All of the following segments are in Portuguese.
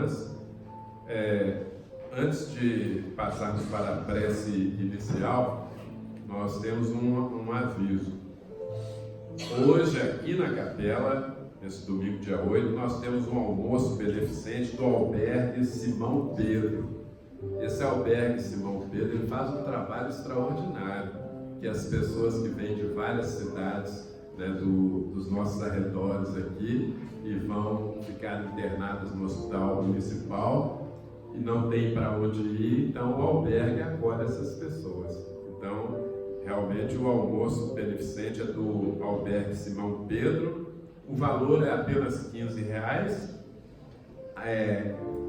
irmãs, antes de passarmos para a prece inicial, nós temos um aviso. Hoje, aqui na capela, nesse domingo, dia 8, nós temos um almoço beneficente do Albergue Simão Pedro. Esse Albergue Simão Pedro, ele faz um trabalho extraordinário, que as pessoas que vêm de várias cidades, né, dos nossos arredores aqui, e vão ficar internadas no hospital municipal e não tem para onde ir, então o albergue acolhe essas pessoas. Então, realmente o almoço beneficente é do Albergue Simão Pedro. O valor é apenas R$15.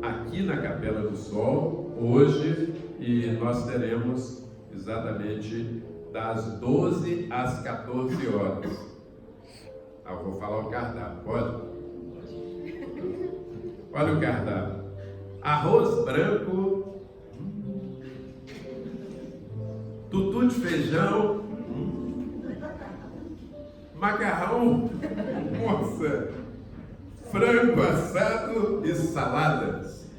Aqui na Capela do Sol, hoje, e nós teremos exatamente das 12 às 14 horas. Eu vou falar o cardápio, pode? Olha o cardápio: arroz branco, tutu de feijão, macarrão, moça, frango assado e saladas.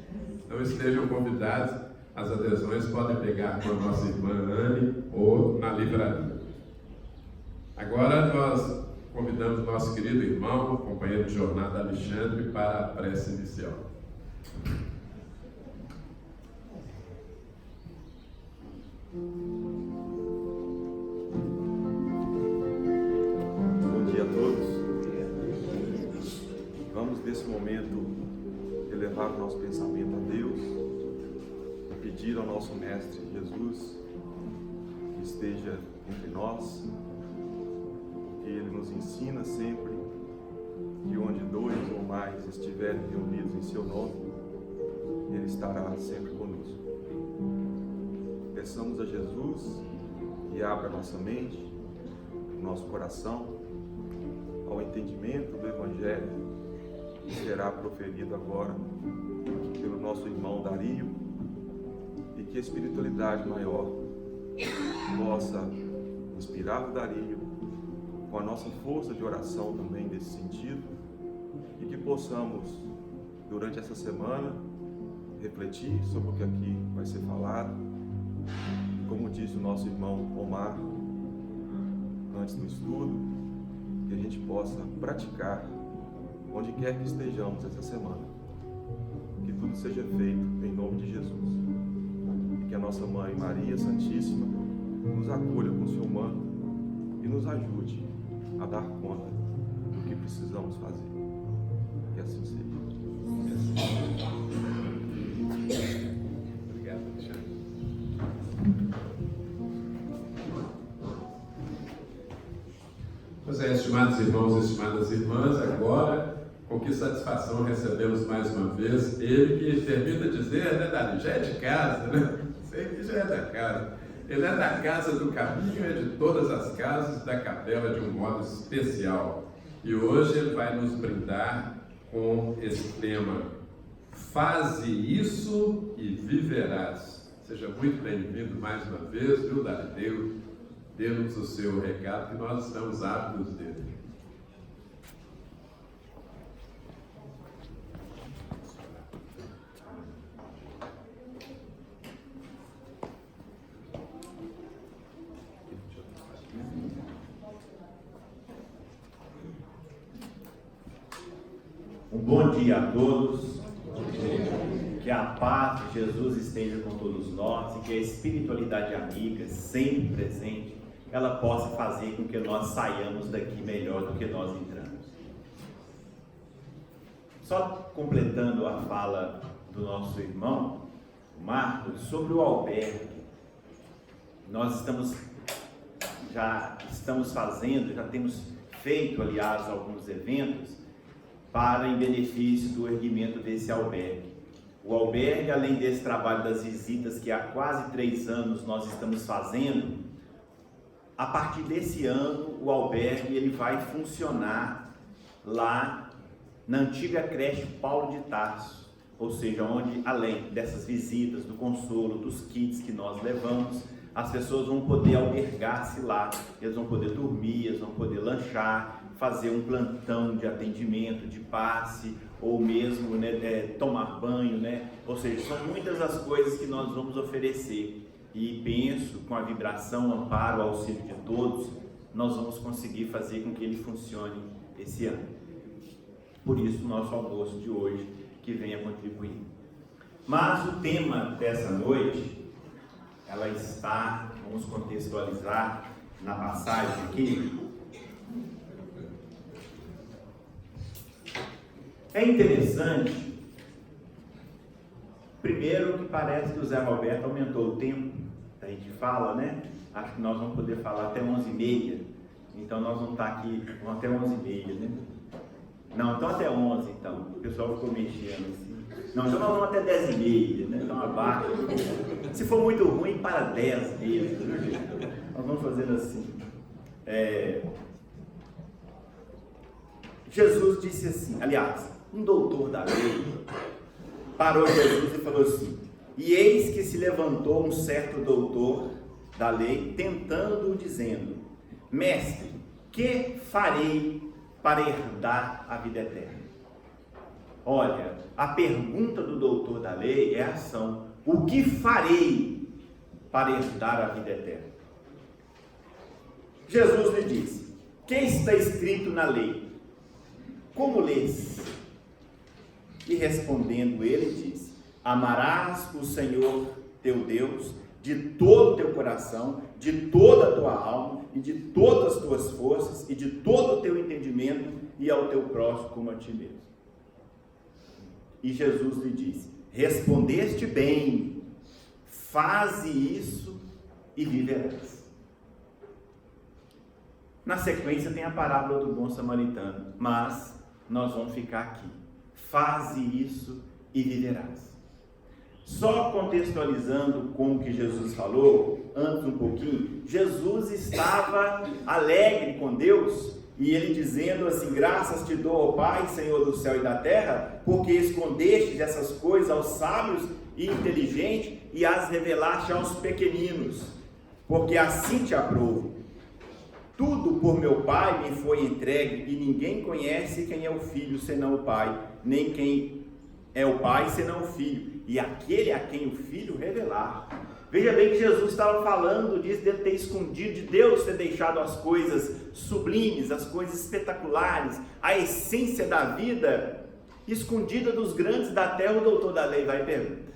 Então estejam convidados. As adesões podem pegar com a nossa irmã Anne ou na livraria. Agora nós convidamos nosso querido irmão, companheiro de jornada Alexandre, para a prece inicial. Bom dia a todos. Vamos nesse momento elevar o nosso pensamento a Deus, pedir ao nosso Mestre Jesus que esteja entre nós, porque Ele nos ensina sempre que onde dois ou mais estiverem reunidos em seu nome, Ele estará sempre conosco. Peçamos a Jesus que abra nossa mente, nosso coração, ao entendimento do Evangelho que será proferido agora pelo nosso irmão Dario, e que a espiritualidade maior possa inspirar o Dario com a nossa força de oração também nesse sentido, e que possamos, durante essa semana, refletir sobre o que aqui vai ser falado, e como disse o nosso irmão Omar antes do estudo, que a gente possa praticar onde quer que estejamos essa semana, que tudo seja feito em nome de Jesus, e que a nossa Mãe Maria Santíssima nos acolha com seu manto e nos ajude a dar conta do que precisamos fazer. Que assim seja. Obrigado, Alexandre. Pois é, estimados irmãos e estimadas irmãs, agora, com que satisfação recebemos mais uma vez ele que permita dizer, né, Dali, já é de casa, né? Sei que já é da casa. Ele é da casa do caminho, é de todas as casas da capela de um modo especial. E hoje ele vai nos brindar com esse tema: faze isso e viverás. Seja muito bem-vindo mais uma vez, viu, Dali? Dê-nos o seu recado, que nós estamos ávidos dele. Um bom dia a todos, que a paz de Jesus esteja com todos nós e que a espiritualidade amiga, sempre presente, ela possa fazer com que nós saiamos daqui melhor do que nós entramos. Só completando a fala do nosso irmão Marcos sobre o albergue, nós já temos feito, aliás, alguns eventos em benefício do erguimento desse albergue. O albergue, além desse trabalho das visitas que há quase 3 anos nós estamos fazendo, a partir desse ano o albergue ele vai funcionar lá na antiga creche Paulo de Tarso, ou seja, onde além dessas visitas, do consolo, dos kits que nós levamos, as pessoas vão poder albergar-se lá, eles vão poder dormir, eles vão poder lanchar, fazer um plantão de atendimento, de passe, ou mesmo, né, tomar banho, né? Ou seja, são muitas as coisas que nós vamos oferecer, e penso, com a vibração, amparo, auxílio de todos, nós vamos conseguir fazer com que ele funcione esse ano. Por isso, nosso almoço de hoje, que venha contribuir. Mas o tema dessa noite, ela está, vamos contextualizar na passagem aqui. É interessante, primeiro, que parece que o Zé Roberto aumentou o tempo, a gente fala, né? Acho que nós vamos poder falar até 11h30, então nós vamos estar aqui até 11h30, né? Não, então até 11, então, o pessoal ficou mexendo assim. Não, então nós vamos até 10h30, né? Então abaixo. Se for muito ruim, para 10 mesmo. Nós vamos fazendo assim. Jesus disse assim, aliás, um doutor da lei parou Jesus e falou assim: e eis que se levantou um certo doutor da lei, tentando-o, dizendo: mestre, que farei para herdar a vida eterna? Olha, a pergunta do doutor da lei é a ação. O que farei para herdar a vida eterna? Jesus lhe disse: que está escrito na lei? Como lês? E respondendo ele disse: amarás o Senhor teu Deus de todo o teu coração, de toda a tua alma e de todas as tuas forças e de todo o teu entendimento, e ao teu próximo como a ti mesmo. E Jesus lhe disse: respondeste bem, faze isso e viverás. Na sequência tem a parábola do bom samaritano, mas nós vamos ficar aqui. Faze isso e viverás. Só contextualizando com o que Jesus falou, antes um pouquinho, Jesus estava alegre com Deus, e ele dizendo assim: graças te dou, ó Pai, Senhor do céu e da terra, porque escondeste essas coisas aos sábios e inteligentes e as revelaste aos pequeninos, porque assim te aprovo. Tudo por meu Pai me foi entregue, e ninguém conhece quem é o Filho senão o Pai, nem quem é o Pai senão o Filho, e aquele a quem o Filho revelar. Veja bem que Jesus estava falando disso, dele ter escondido, de Deus ter deixado as coisas sublimes, as coisas espetaculares, a essência da vida escondida dos grandes da terra. O doutor da lei vai e pergunta.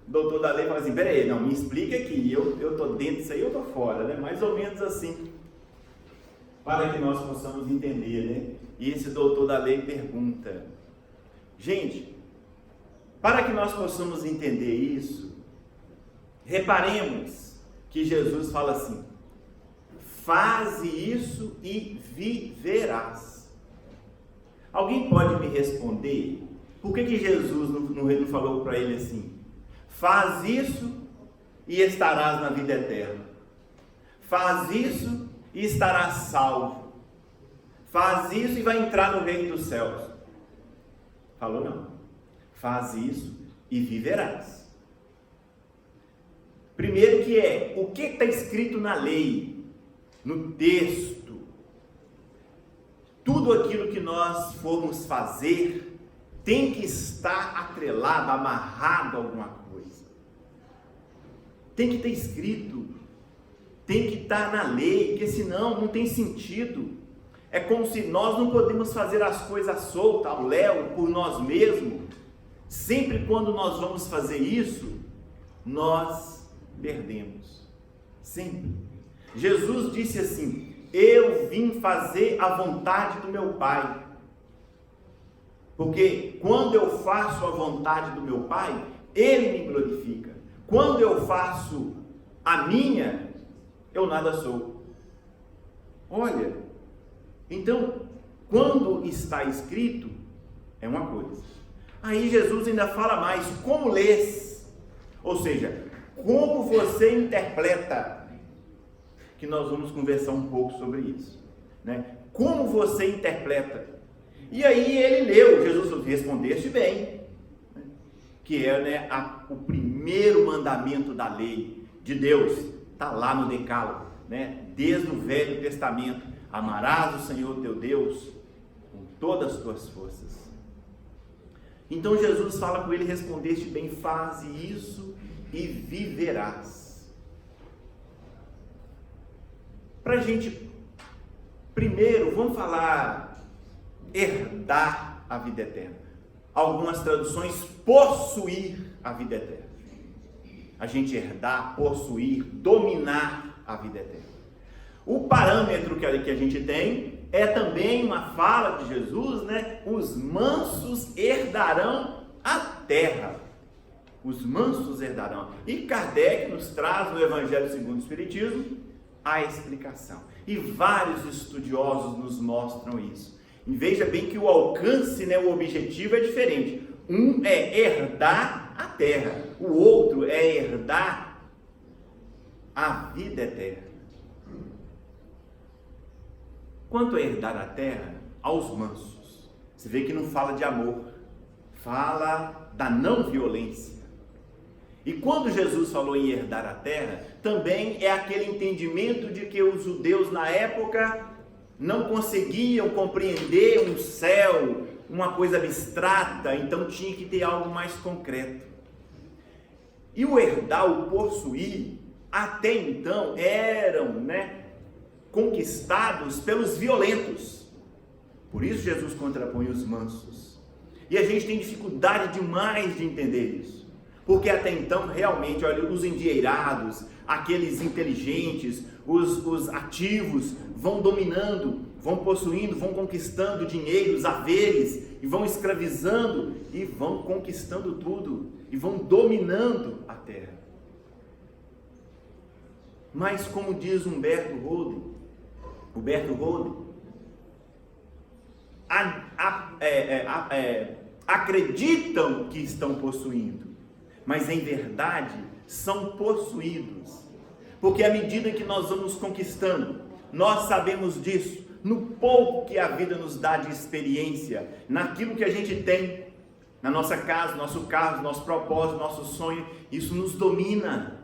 O doutor da lei fala assim: peraí, não, me explica aqui, eu estou dentro disso aí, eu estou fora, né? Mais ou menos assim, para que nós possamos entender, né? E esse doutor da lei pergunta. Gente, para que nós possamos entender isso, reparemos que Jesus fala assim: faze isso e viverás. Alguém pode me responder por que Jesus não falou para ele assim: faz isso e estarás na vida eterna, faz isso e estarás salvo, faz isso e vai entrar no reino dos céus? Falou não. Faz isso e viverás. Primeiro que o que está escrito na lei, no texto, tudo aquilo que nós formos fazer tem que estar atrelado, amarrado a alguma coisa. Tem que estar escrito, tem que estar na lei, porque senão não tem sentido. É como se nós não podemos fazer as coisas soltas, ao léu, por nós mesmos. Sempre quando nós vamos fazer isso, nós perdemos. Sempre. Jesus disse assim: eu vim fazer a vontade do meu Pai. Porque quando eu faço a vontade do meu Pai, Ele me glorifica. Quando eu faço a minha, eu nada sou. Olha, então, quando está escrito, é uma coisa. Aí Jesus ainda fala mais: como lês? Ou seja, como você interpreta? Que nós vamos conversar um pouco sobre isso, né? Como você interpreta? E aí ele leu, Jesus respondeste bem, né? Que é, né, o primeiro mandamento da lei de Deus, está lá no Decálogo, né? Desde o Velho Testamento: amarás o Senhor teu Deus com todas as tuas forças, Então Jesus fala com ele: respondeste bem, faze isso e viverás. Para a gente, primeiro, vamos falar herdar a vida eterna. Algumas traduções, possuir a vida eterna. A gente herdar, possuir, dominar a vida eterna. O parâmetro que a gente tem é também uma fala de Jesus, né? Os mansos herdarão a terra. Os mansos herdarão. E Kardec nos traz no Evangelho segundo o Espiritismo a explicação. E vários estudiosos nos mostram isso. E veja bem que o alcance, né, o objetivo é diferente. Um é herdar a terra, o outro é herdar a vida eterna. Quanto a herdar a terra? Aos mansos. Você vê que não fala de amor, fala da não violência. E quando Jesus falou em herdar a terra, também é aquele entendimento de que os judeus na época não conseguiam compreender um céu, uma coisa abstrata, então tinha que ter algo mais concreto. E o herdar, o possuir, até então eram, conquistados pelos violentos. Por isso Jesus contrapõe os mansos. E a gente tem dificuldade demais de entender isso. Porque até então, realmente, olha, os endinheirados, aqueles inteligentes, os ativos, vão dominando, vão possuindo, vão conquistando dinheiros, haveres, e vão escravizando, e vão conquistando tudo, e vão dominando a terra. Mas como diz Humberto Roden, acreditam que estão possuindo, mas em verdade são possuídos, porque à medida que nós vamos conquistando, nós sabemos disso, no pouco que a vida nos dá de experiência, naquilo que a gente tem, na nossa casa, nosso carro, nosso propósito, nosso sonho, isso nos domina,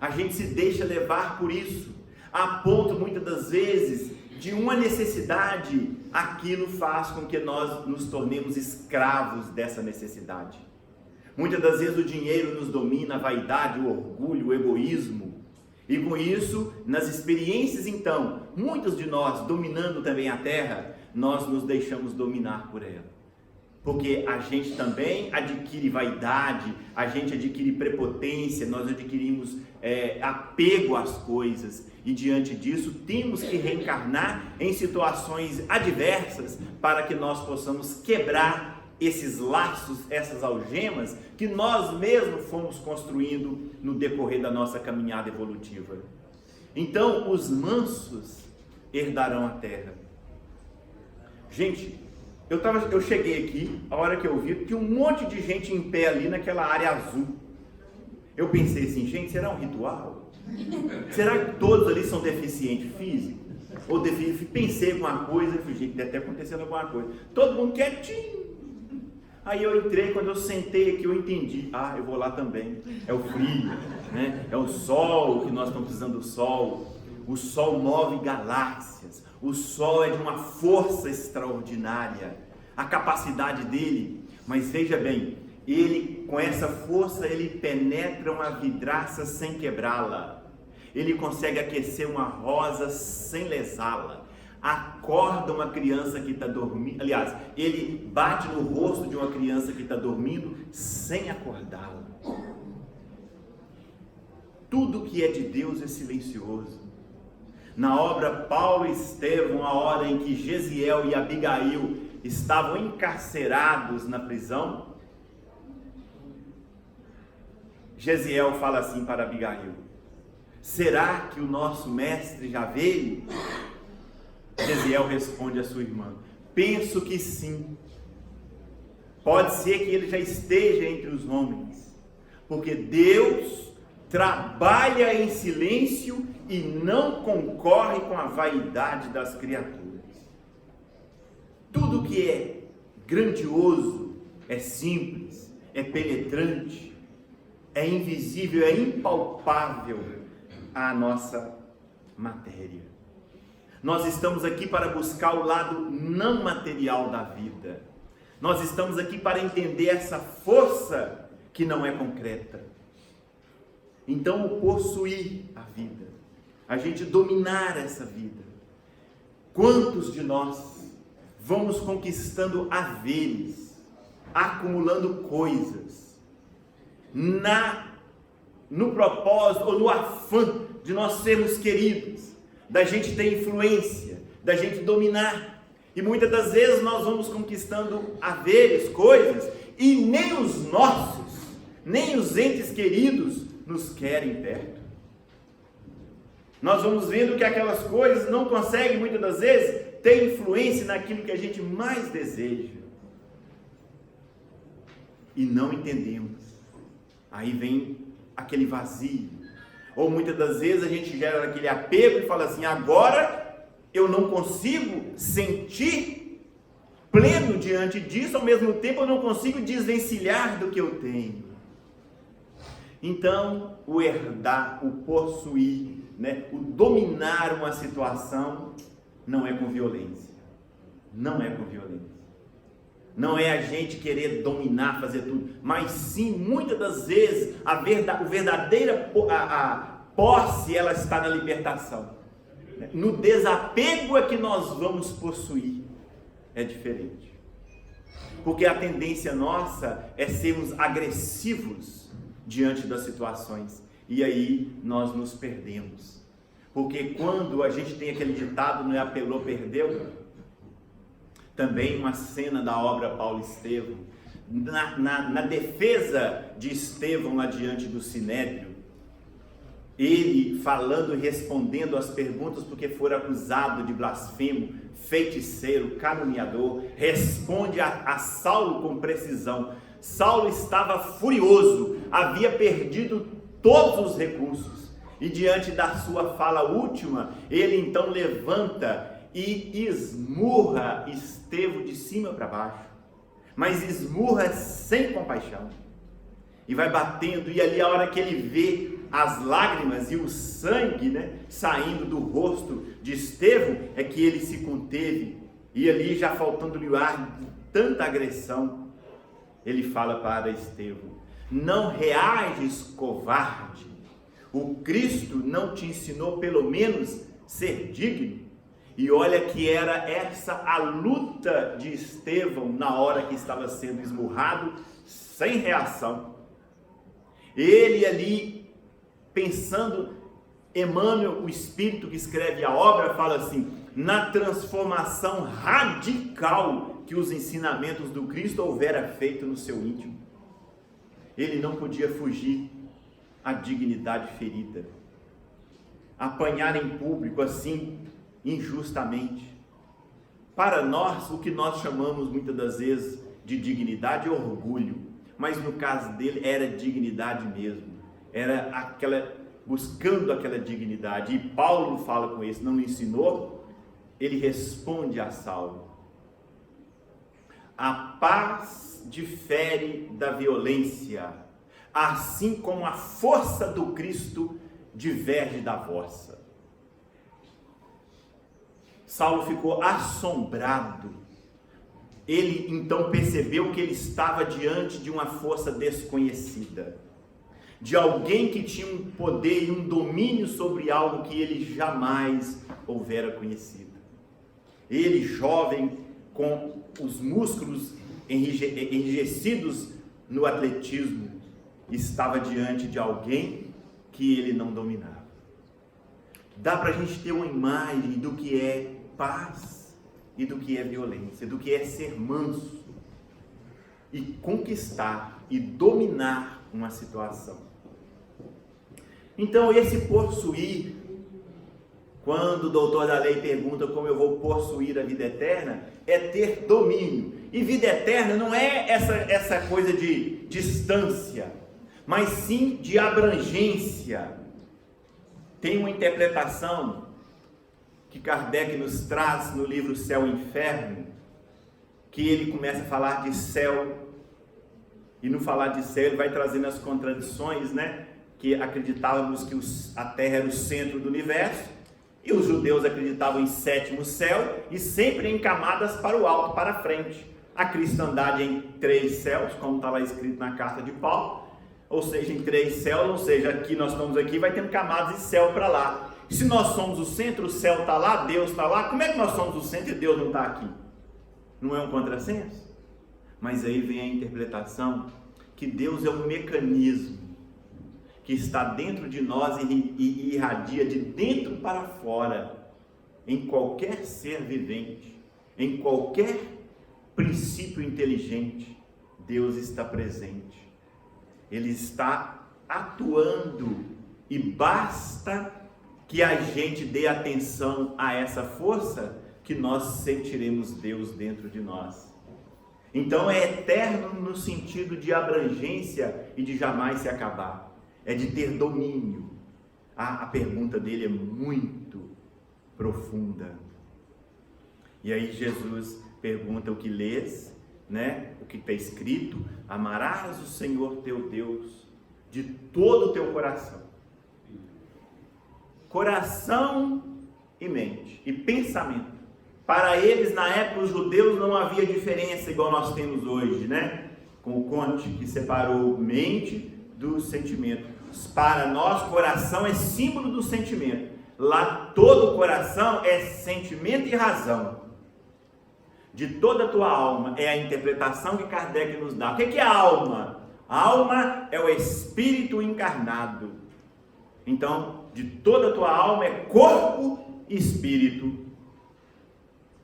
a gente se deixa levar por isso, a ponto muitas das vezes de uma necessidade, aquilo faz com que nós nos tornemos escravos dessa necessidade. Muitas das vezes o dinheiro nos domina, a vaidade, o orgulho, o egoísmo. E com isso, nas experiências então, muitos de nós dominando também a terra, nós nos deixamos dominar por ela. Porque a gente também adquire vaidade, a gente adquire prepotência, nós adquirimos apego às coisas. E diante disso, temos que reencarnar em situações adversas para que nós possamos quebrar esses laços, essas algemas que nós mesmos fomos construindo no decorrer da nossa caminhada evolutiva. Então, os mansos herdarão a terra. Gente, eu cheguei aqui, a hora que eu vi, tinha um monte de gente em pé ali naquela área azul. Eu pensei assim, gente, será um ritual? Será que todos ali são deficientes físicos? Ou pensei alguma coisa, falei, gente, deve ter acontecendo alguma coisa. Todo mundo quietinho. Aí eu entrei, quando eu sentei aqui, eu entendi. Eu vou lá também. É o frio, é o sol, que nós estamos precisando do sol. O sol move galáxias. O sol é de uma força extraordinária. A capacidade dele, mas veja bem, ele, com essa força, ele penetra uma vidraça sem quebrá-la. Ele consegue aquecer uma rosa sem lesá-la. Acorda uma criança que está dormindo, aliás, ele bate no rosto de uma criança que está dormindo sem acordá-la. Tudo que é de Deus é silencioso. Na obra Paulo e Estevão, a hora em que Gesiel e Abigail estavam encarcerados na prisão, Gesiel fala assim para Abigail: será que o nosso mestre já veio? Gesiel responde à sua irmã: penso que sim. Pode ser que ele já esteja entre os homens, porque Deus trabalha em silêncio e não concorre com a vaidade das criaturas. Tudo que é grandioso, é simples, é penetrante, é invisível, é impalpável à nossa matéria. Nós estamos aqui para buscar o lado não material da vida. Nós estamos aqui para entender essa força que não é concreta. Então, o possuir a vida, a gente dominar essa vida. Quantos de nós vamos conquistando haveres, acumulando coisas, no propósito ou no afã de nós sermos queridos, da gente ter influência, da gente dominar. E muitas das vezes nós vamos conquistando haveres, coisas, e nem os nossos, nem os entes queridos nos querem perto. Nós vamos vendo que aquelas coisas não conseguem muitas das vezes ter influência naquilo que a gente mais deseja. E não entendemos. Aí vem aquele vazio. Ou muitas das vezes a gente gera aquele apego e fala assim: agora eu não consigo sentir pleno diante disso, ao mesmo tempo eu não consigo desvencilhar do que eu tenho. Então, o herdar, o possuir, o dominar uma situação, não é com violência. Não é com violência. Não é a gente querer dominar, fazer tudo, mas sim, muitas das vezes, a verdadeira posse, ela está na libertação. No desapego é que nós vamos possuir. É diferente. Porque a tendência nossa é sermos agressivos diante das situações. E aí nós nos perdemos. Porque quando a gente tem aquele ditado, não é apelou, perdeu. Também uma cena da obra Paulo Estevão, na defesa de Estevão lá diante do Sinédrio, ele falando e respondendo às perguntas porque fora acusado de blasfemo, feiticeiro, caluniador, responde a Saulo com precisão. Saulo estava furioso, havia perdido todos os recursos, e diante da sua fala última, ele então levanta e esmurra Estevão de cima para baixo, mas esmurra sem compaixão, e vai batendo, e ali a hora que ele vê as lágrimas e o sangue saindo do rosto de Estevão, é que ele se conteve, e ali já faltando-lhe o ar de tanta agressão, ele fala para Estevão: não reages, covarde, o Cristo não te ensinou pelo menos ser digno? E olha que era essa a luta de Estevão na hora que estava sendo esmurrado, sem reação. Ele ali, pensando, Emmanuel, o Espírito que escreve a obra, fala assim: na transformação radical que os ensinamentos do Cristo houvera feito no seu íntimo. Ele não podia fugir à dignidade ferida. Apanhar em público assim, injustamente. Para nós, o que nós chamamos muitas das vezes de dignidade é orgulho, mas no caso dele era dignidade mesmo, era buscando aquela dignidade, e Paulo fala com isso, não lhe ensinou? Ele responde a Saulo: a paz difere da violência, assim como a força do Cristo diverge da vossa. Saulo ficou assombrado. Ele então percebeu que ele estava diante de uma força desconhecida, de alguém que tinha um poder e um domínio sobre algo que ele jamais houvera conhecido. Ele, jovem, com os músculos enrijecidos no atletismo, estava diante de alguém que ele não dominava. Dá para a gente ter uma imagem do que é paz e do que é violência, do que é ser manso e conquistar e dominar uma situação. Então, esse possuir, quando o doutor da lei pergunta como eu vou possuir a vida eterna, é ter domínio. E vida eterna não é essa coisa de distância, mas sim de abrangência. Tem uma interpretação que Kardec nos traz no livro Céu e Inferno, que ele começa a falar de céu, e no falar de céu ele vai trazendo as contradições, que acreditávamos que a Terra era o centro do universo, e os judeus acreditavam em sétimo céu, e sempre em camadas para o alto, para frente. a cristandade em 3 céus, como está lá escrito na carta de Paulo, ou seja, em 3 céus, ou seja, aqui nós estamos aqui, vai tendo camadas de céu para lá. Se nós somos o centro, o céu está lá, Deus está lá, como é que nós somos o centro e Deus não está aqui? Não é um contrassenso? Mas aí vem a interpretação que Deus é um mecanismo que está dentro de nós e irradia de dentro para fora, em qualquer ser vivente, em qualquer princípio inteligente. Deus está presente, Ele está atuando, e basta que a gente dê atenção a essa força, que nós sentiremos Deus dentro de nós. Então é eterno no sentido de abrangência e de jamais se acabar, é de ter domínio. A pergunta dele é muito profunda. E aí Jesus pergunta o que lês, né? O que está escrito: amarás o Senhor teu Deus de todo o teu coração. Coração e mente e pensamento. Para eles, na época, os judeus, não havia diferença igual nós temos hoje, né? Com o Conte, que separou mente do sentimento. Para nós, coração é símbolo do sentimento. Lá, todo o coração é sentimento e razão. De toda a tua alma, é a interpretação que Kardec nos dá. O que é a alma? A alma é o espírito encarnado. Então, de toda a tua alma é corpo e espírito.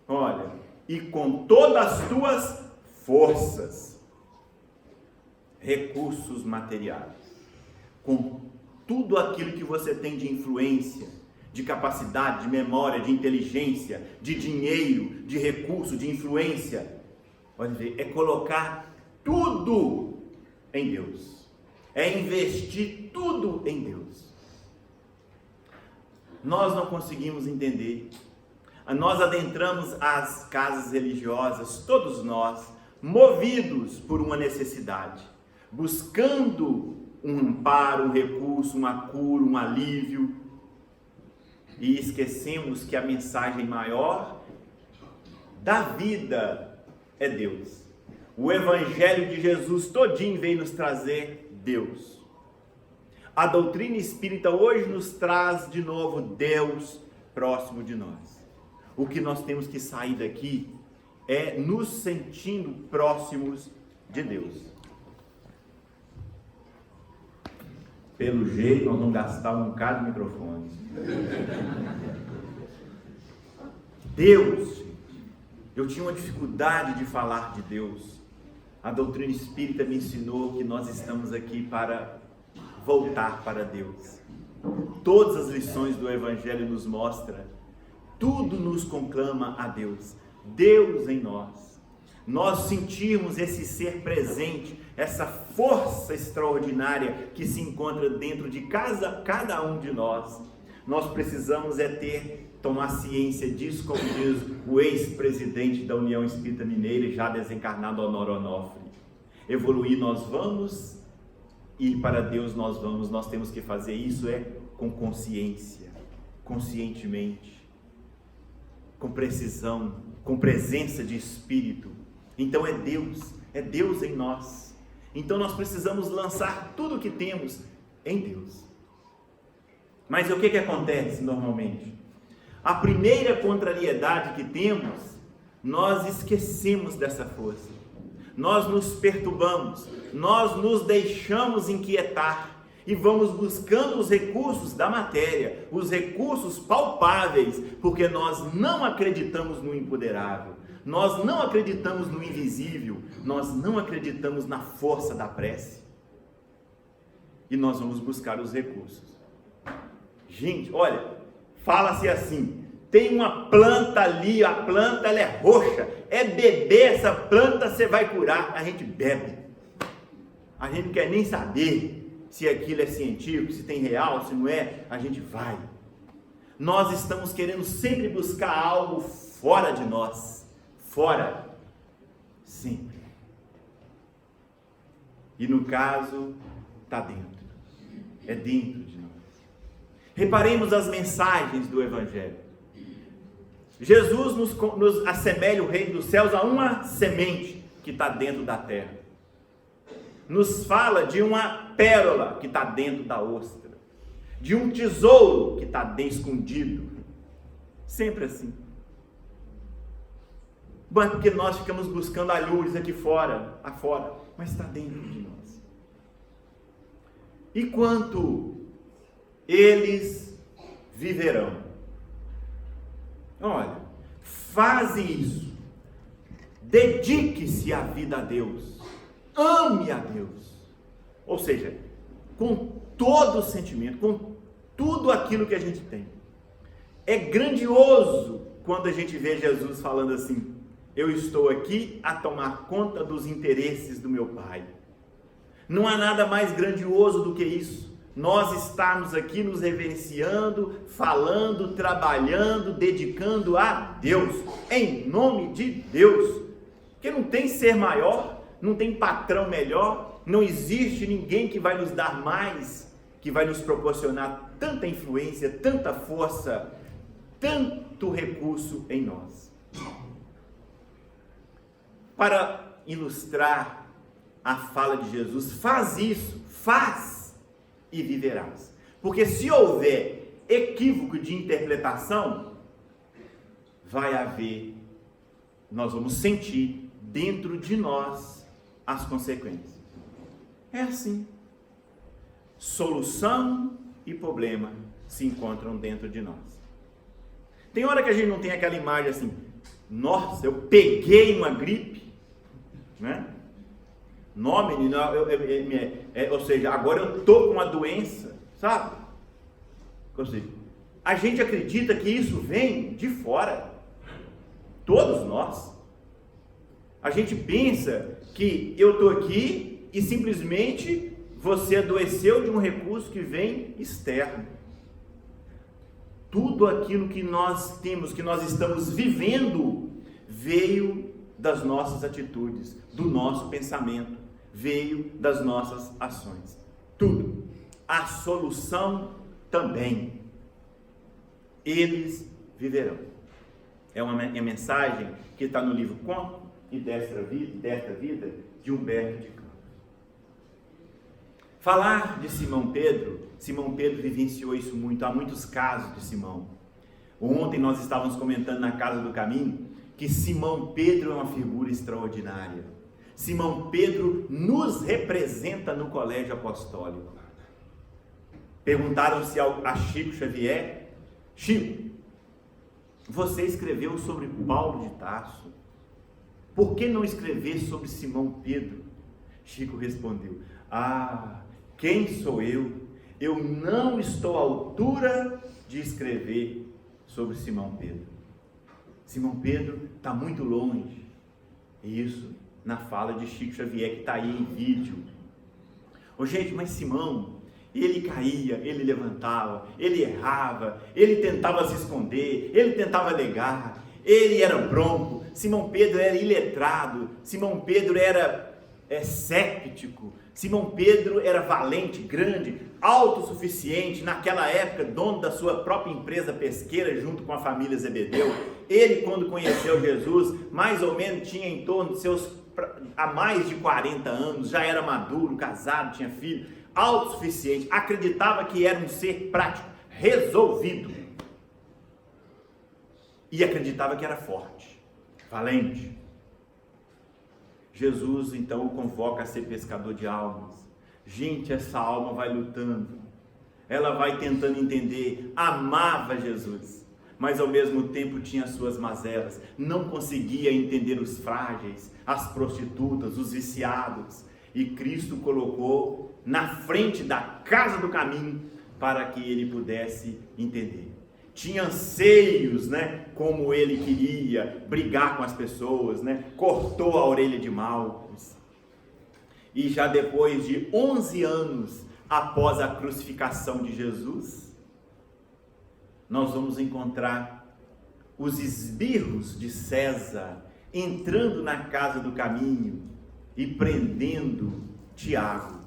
Olha, e com todas as tuas forças, recursos materiais, com tudo aquilo que você tem de influência, de capacidade, de memória, de inteligência, de dinheiro, de recurso, de influência, pode ver, é colocar tudo em Deus, é investir tudo em Deus. Nós não conseguimos entender. Nós adentramos as casas religiosas, todos nós, movidos por uma necessidade, buscando um amparo, um recurso, uma cura, um alívio, e esquecemos que a mensagem maior da vida é Deus. O Evangelho de Jesus todinho veio nos trazer Deus. A doutrina espírita hoje nos traz de novo Deus próximo de nós. O que nós temos que sair daqui é nos sentindo próximos de Deus. Pelo jeito, nós vamos gastar um bocado de microfone. Deus, eu tinha uma dificuldade de falar de Deus. A doutrina espírita me ensinou que nós estamos aqui para voltar para Deus. Todas as lições do Evangelho nos mostram, tudo nos conclama a Deus, Deus em nós. Nós sentirmos esse ser presente, essa força extraordinária que se encontra dentro de cada um de nós. Nós precisamos tomar ciência disso, como diz o ex-presidente da União Espírita Mineira, já desencarnado, Honório Onofre. Evoluir nós vamos, e para Deus nós vamos. Nós temos que fazer isso com consciência, conscientemente, com precisão, com presença de espírito. Então é Deus em nós. Então nós precisamos lançar tudo o que temos em Deus. Mas o que acontece normalmente? A primeira contrariedade que temos, nós esquecemos dessa força. Nós nos perturbamos, nós nos deixamos inquietar e vamos buscando os recursos da matéria, os recursos palpáveis, porque nós não acreditamos no imponderável, nós não acreditamos no invisível, nós não acreditamos na força da prece. E nós vamos buscar os recursos. Gente, olha, fala-se assim: tem uma planta ali, a planta ela é roxa, é beber essa planta você vai curar. A gente bebe, a gente não quer nem saber se aquilo é científico, se tem real, se não é, a gente vai. Nós estamos querendo sempre buscar algo fora de nós, fora, sempre. E no caso, está dentro, é dentro de nós. Reparemos as mensagens do Evangelho. Jesus nos assemelha o reino dos céus a uma semente. que está dentro da terra. Nos fala de uma pérola que está dentro da ostra, de um tesouro que está escondido. Sempre assim. Mas porque nós ficamos buscando a luz aqui fora, afora, mas está dentro de nós. E quanto eles viverão? Olha, faze isso. Dedique-se à vida a Deus. Ame a Deus. Ou seja, com todo o sentimento, com tudo aquilo que a gente tem. É grandioso quando a gente vê Jesus falando assim: eu estou aqui a tomar conta dos interesses do meu Pai. Não há nada mais grandioso do que isso. Nós estarmos aqui nos reverenciando, falando, trabalhando, dedicando a Deus, em nome de Deus. Porque não tem ser maior, não tem patrão melhor, não existe ninguém que vai nos dar mais, que vai nos proporcionar tanta influência, tanta força, tanto recurso em nós. Para ilustrar a fala de Jesus, faz isso, faz e viverás. Porque se houver equívoco de interpretação, vai haver, nós vamos sentir dentro de nós as consequências. É assim. Solução e problema se encontram dentro de nós. Tem hora que a gente não tem aquela imagem assim: nossa, eu peguei uma gripe, né? Não, menino, ou seja, agora eu estou com uma doença, sabe? Ou seja, a gente acredita que isso vem de fora. Todos nós. A gente pensa que eu estou aqui e simplesmente você adoeceu de um recurso que vem externo. Tudo aquilo que nós temos, que nós estamos vivendo, veio das nossas atitudes, do nosso pensamento, veio das nossas ações. Tudo. A solução também. Eles viverão. É uma mensagem que está no livro Conto e Desta Vida, de Humberto de Campos. Falar de Simão Pedro vivenciou isso muito, há muitos casos de Simão. Ontem nós estávamos comentando na Casa do Caminho que Simão Pedro é uma figura extraordinária. Simão Pedro nos representa no colégio apostólico. Perguntaram-se a Chico Xavier: Chico, você escreveu sobre Paulo de Tarso, por que não escrever sobre Simão Pedro? Chico respondeu: quem sou eu? Eu não estou à altura de escrever sobre Simão Pedro. Simão Pedro está muito longe. Isso na fala de Chico Xavier, que está aí em vídeo. Gente, mas Simão, ele caía, ele levantava, ele errava, ele tentava se esconder, ele tentava negar, ele era bronco. Simão Pedro era iletrado, Simão Pedro era séptico, Simão Pedro era valente, grande, autossuficiente, naquela época dono da sua própria empresa pesqueira junto com a família Zebedeu. Ele, quando conheceu Jesus, mais ou menos tinha em torno de há mais de 40 anos, já era maduro, casado, tinha filho, autossuficiente, acreditava que era um ser prático, resolvido, e acreditava que era forte, valente. Jesus então o convoca a ser pescador de almas. Gente, essa alma vai lutando, ela vai tentando entender, amava Jesus, mas ao mesmo tempo tinha suas mazelas, não conseguia entender os frágeis, as prostitutas, os viciados, e Cristo colocou na frente da Casa do Caminho para que ele pudesse entender. Tinha anseios, como ele queria, brigar com as pessoas, cortou a orelha de Malcos. E já depois de 11 anos após a crucificação de Jesus, nós vamos encontrar os esbirros de César entrando na Casa do Caminho e prendendo Tiago.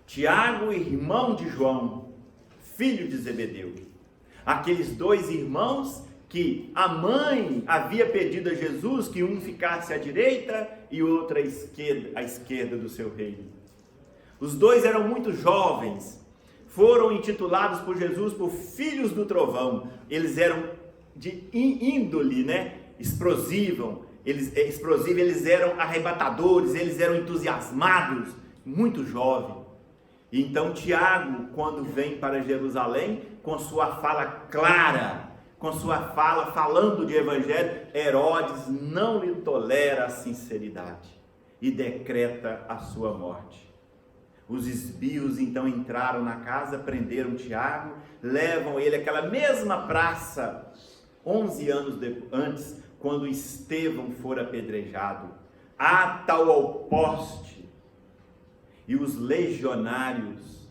Tiago, irmão de João, filho de Zebedeu. Aqueles dois irmãos que a mãe havia pedido a Jesus que um ficasse à direita e outro à esquerda do seu reino. Os dois eram muito jovens, foram intitulados por Jesus por filhos do trovão. Eles eram de índole, explosiva, eles eram arrebatadores, eles eram entusiasmados, muito jovem. Então Tiago, quando vem para Jerusalém, com sua fala clara, com sua fala falando de evangelho, Herodes não lhe tolera a sinceridade e decreta a sua morte. Os espios então entraram na casa, prenderam Tiago, levam ele àquela mesma praça, 11 anos antes, quando Estevão fora apedrejado, ata-o ao poste, e os legionários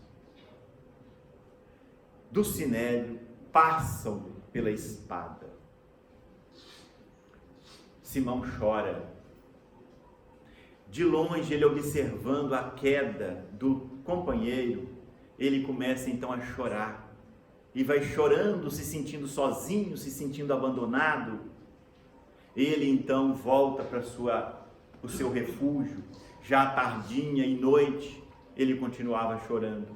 do Sinédrio passam pela espada. Simão chora. De longe, ele observando a queda do companheiro, ele começa então a chorar. E vai chorando, se sentindo sozinho, se sentindo abandonado. Ele então volta para o seu refúgio. Já tardinha e noite, ele continuava chorando.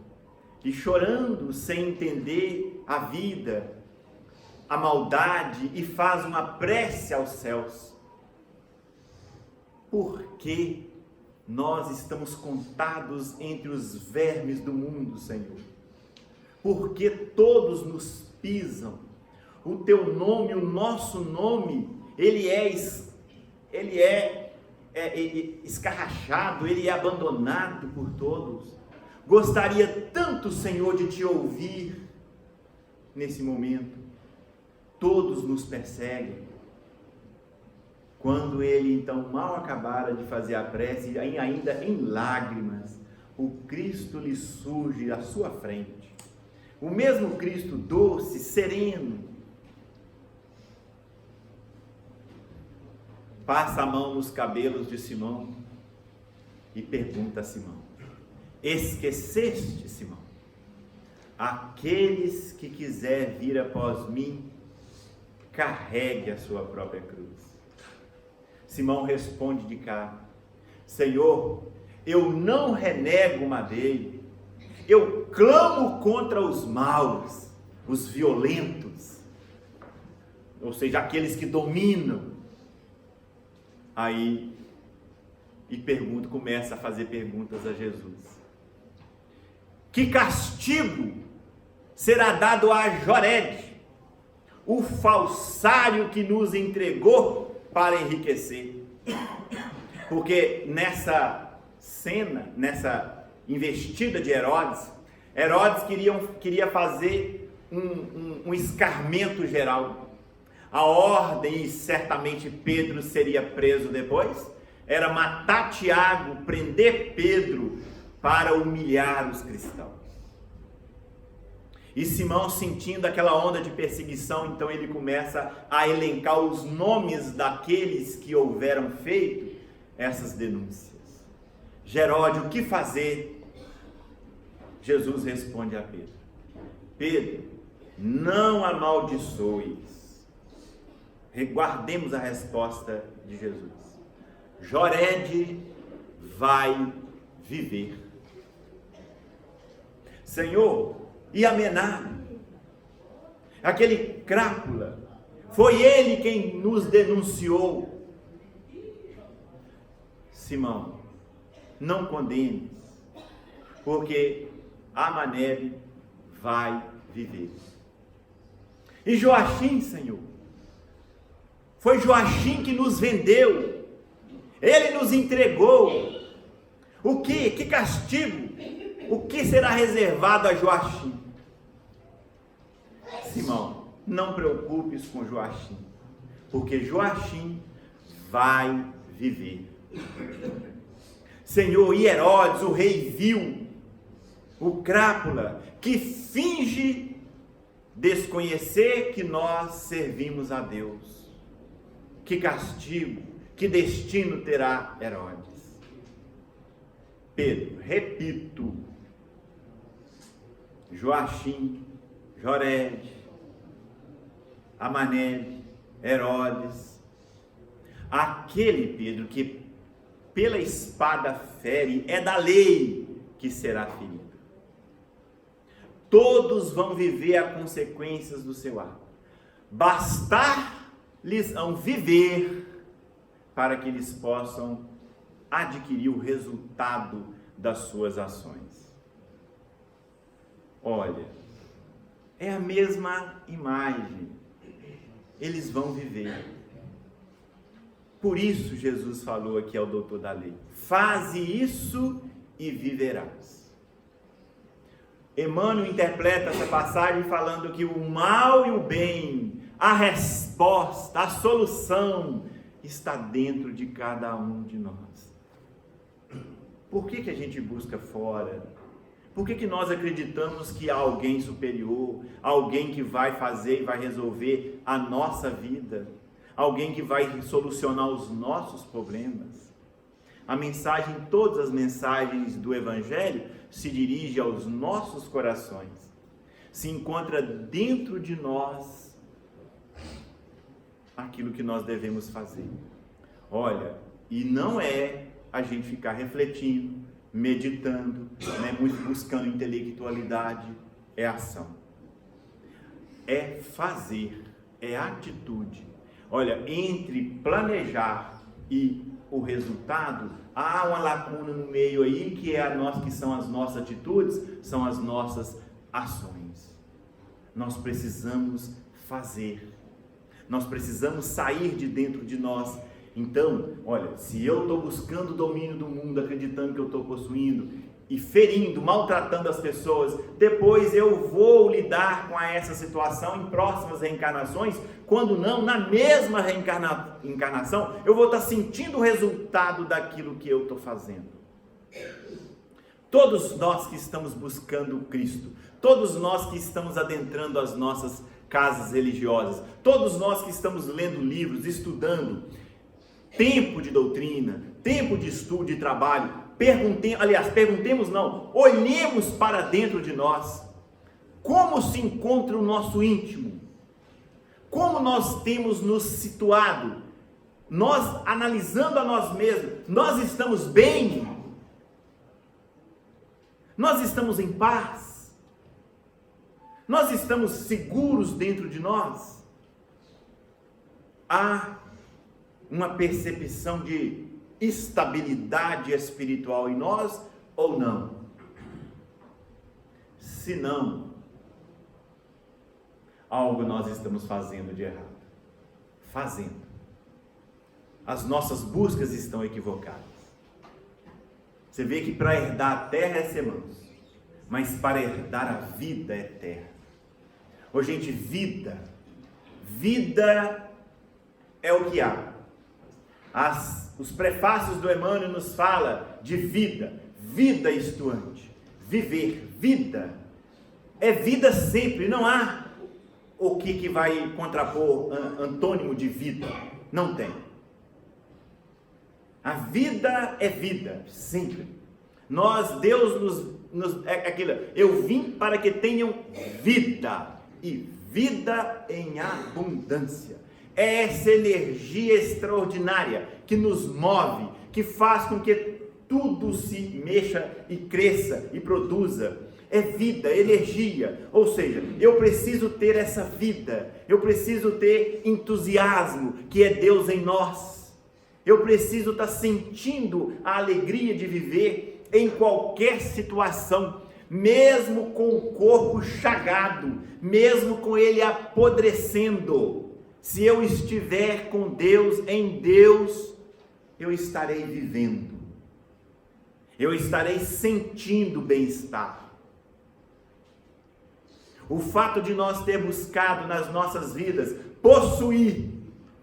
E chorando, sem entender a vida, a maldade, e faz uma prece aos céus. Por que nós estamos contados entre os vermes do mundo, Senhor? Porque todos nos pisam. O teu nome, o nosso nome, ele é escarrachado, ele é abandonado por todos. Gostaria tanto, Senhor, de te ouvir nesse momento. Todos nos perseguem. Quando ele então mal acabara de fazer a prece, ainda em lágrimas, o Cristo lhe surge à sua frente. O mesmo Cristo doce, sereno, passa a mão nos cabelos de Simão e pergunta a Simão: esqueceste, Simão, aqueles que quiser vir após mim, carregue a sua própria cruz. Simão responde de cá: Senhor, eu não renego o madeiro, eu clamo contra os maus, os violentos, ou seja, aqueles que dominam. Aí, começa a fazer perguntas a Jesus. Que castigo será dado a Jorede, o falsário que nos entregou para enriquecer? Porque nessa cena, nessa investida de Herodes queria fazer um escarmento geral. A ordem, e certamente Pedro seria preso depois, era matar Tiago, prender Pedro, para humilhar os cristãos. E Simão, sentindo aquela onda de perseguição, então ele começa a elencar os nomes daqueles que houveram feito essas denúncias. Herodes, o que fazer? Jesus responde a Pedro: Pedro, não amaldiçoes. Guardemos a resposta de Jesus. Jorede vai viver. Senhor, e Amená, aquele crápula, foi ele quem nos denunciou. Simão, não condenes, porque Amanebe vai viver. E Joachim, Senhor, foi Joachim que nos vendeu, ele nos entregou. O que? Que castigo? O que será reservado a Joachim? Simão, não preocupes com Joachim, porque Joachim vai viver. Senhor, e Herodes, o rei vil, o crápula, que finge desconhecer que nós servimos a Deus. Que castigo, que destino terá Herodes? Pedro, repito, Joachim, Jorede, Amanebe, Herodes, aquele, Pedro, que pela espada fere, é da lei que será ferido. Todos vão viver as consequências do seu ato. Bastar-lhes viver para que eles possam adquirir o resultado das suas ações. Olha, é a mesma imagem. Eles vão viver. Por isso Jesus falou aqui ao doutor da lei: faze isso e viverás. Emmanuel interpreta essa passagem falando que o mal e o bem, a resposta, a solução está dentro de cada um de nós. Por que a gente busca fora? Por que nós acreditamos que há alguém superior, alguém que vai fazer e vai resolver a nossa vida, alguém que vai solucionar os nossos problemas? A mensagem, todas as mensagens do Evangelho se dirige aos nossos corações. Se encontra dentro de nós aquilo que nós devemos fazer. Olha, e não é a gente ficar refletindo, meditando, buscando intelectualidade, é ação. É fazer, é atitude. Olha, entre planejar e o resultado, há uma lacuna no meio aí, que são as nossas atitudes, são as nossas ações. Nós precisamos fazer. Nós precisamos sair de dentro de nós. Então, olha, se eu estou buscando o domínio do mundo, acreditando que eu estou possuindo, e ferindo, maltratando as pessoas, depois eu vou lidar com essa situação em próximas reencarnações, quando não, na mesma reencarnação, eu vou estar sentindo o resultado daquilo que eu estou fazendo. Todos nós que estamos buscando Cristo, todos nós que estamos adentrando as nossas casas religiosas, todos nós que estamos lendo livros, estudando, tempo de doutrina, tempo de estudo e trabalho, olhemos para dentro de nós, como se encontra o nosso íntimo, como nós temos nos situado, nós analisando a nós mesmos, nós estamos bem, nós estamos em paz, nós estamos seguros dentro de nós. Há uma percepção de estabilidade espiritual em nós ou não? Se não, algo nós estamos fazendo de errado. As nossas buscas estão equivocadas. Você vê que para herdar a terra é ser manso, mas para herdar a vida eterna. Ô gente, vida é o que há. Os prefácios do Emmanuel nos fala de vida estuante, viver, vida. É vida sempre, não há o que vai contrapor antônimo de vida, não tem. A vida é vida, sempre. Deus nos é aquilo, eu vim para que tenham vida, e vida em abundância. É essa energia extraordinária que nos move, que faz com que tudo se mexa e cresça e produza. É vida, é energia. Ou seja, eu preciso ter essa vida, eu preciso ter entusiasmo, que é Deus em nós. Eu preciso estar sentindo a alegria de viver em qualquer situação, mesmo com o corpo chagado, mesmo com ele apodrecendo. Se eu estiver com Deus, em Deus, eu estarei vivendo. Eu estarei sentindo bem-estar. O fato de nós ter buscado nas nossas vidas possuir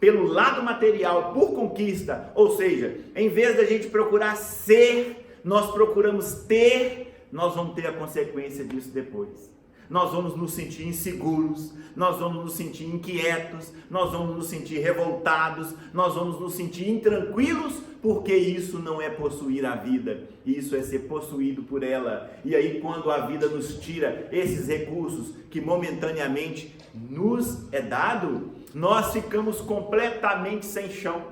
pelo lado material, por conquista, ou seja, em vez da gente procurar ser, nós procuramos ter, nós vamos ter a consequência disso depois. Nós vamos nos sentir inseguros, nós vamos nos sentir inquietos, nós vamos nos sentir revoltados, nós vamos nos sentir intranquilos, Porque isso não é possuir a vida, isso é ser possuído por ela. E aí, quando a vida nos tira esses recursos que momentaneamente nos é dado, nós ficamos completamente sem chão.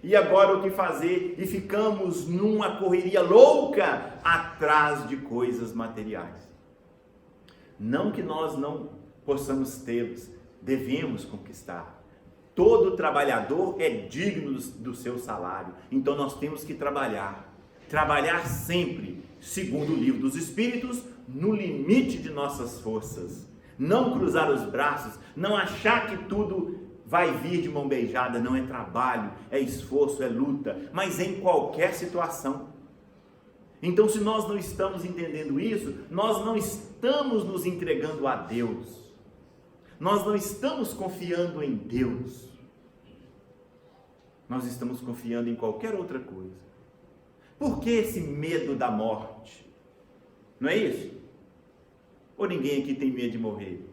E agora o que fazer? E ficamos numa correria louca atrás de coisas materiais. Não que nós não possamos tê-los, devemos conquistar. Todo trabalhador é digno do seu salário. Então nós temos que trabalhar sempre, segundo o livro dos Espíritos, no limite de nossas forças. Não cruzar os braços, não achar que tudo vai vir de mão beijada. Não, é trabalho, é esforço, é luta, mas em qualquer situação. Então, se nós não estamos entendendo isso, nós não estamos nos entregando a Deus. Nós não estamos confiando em Deus. Nós estamos confiando em qualquer outra coisa. Por que esse medo da morte? Não é isso? Ou ninguém aqui tem medo de morrer?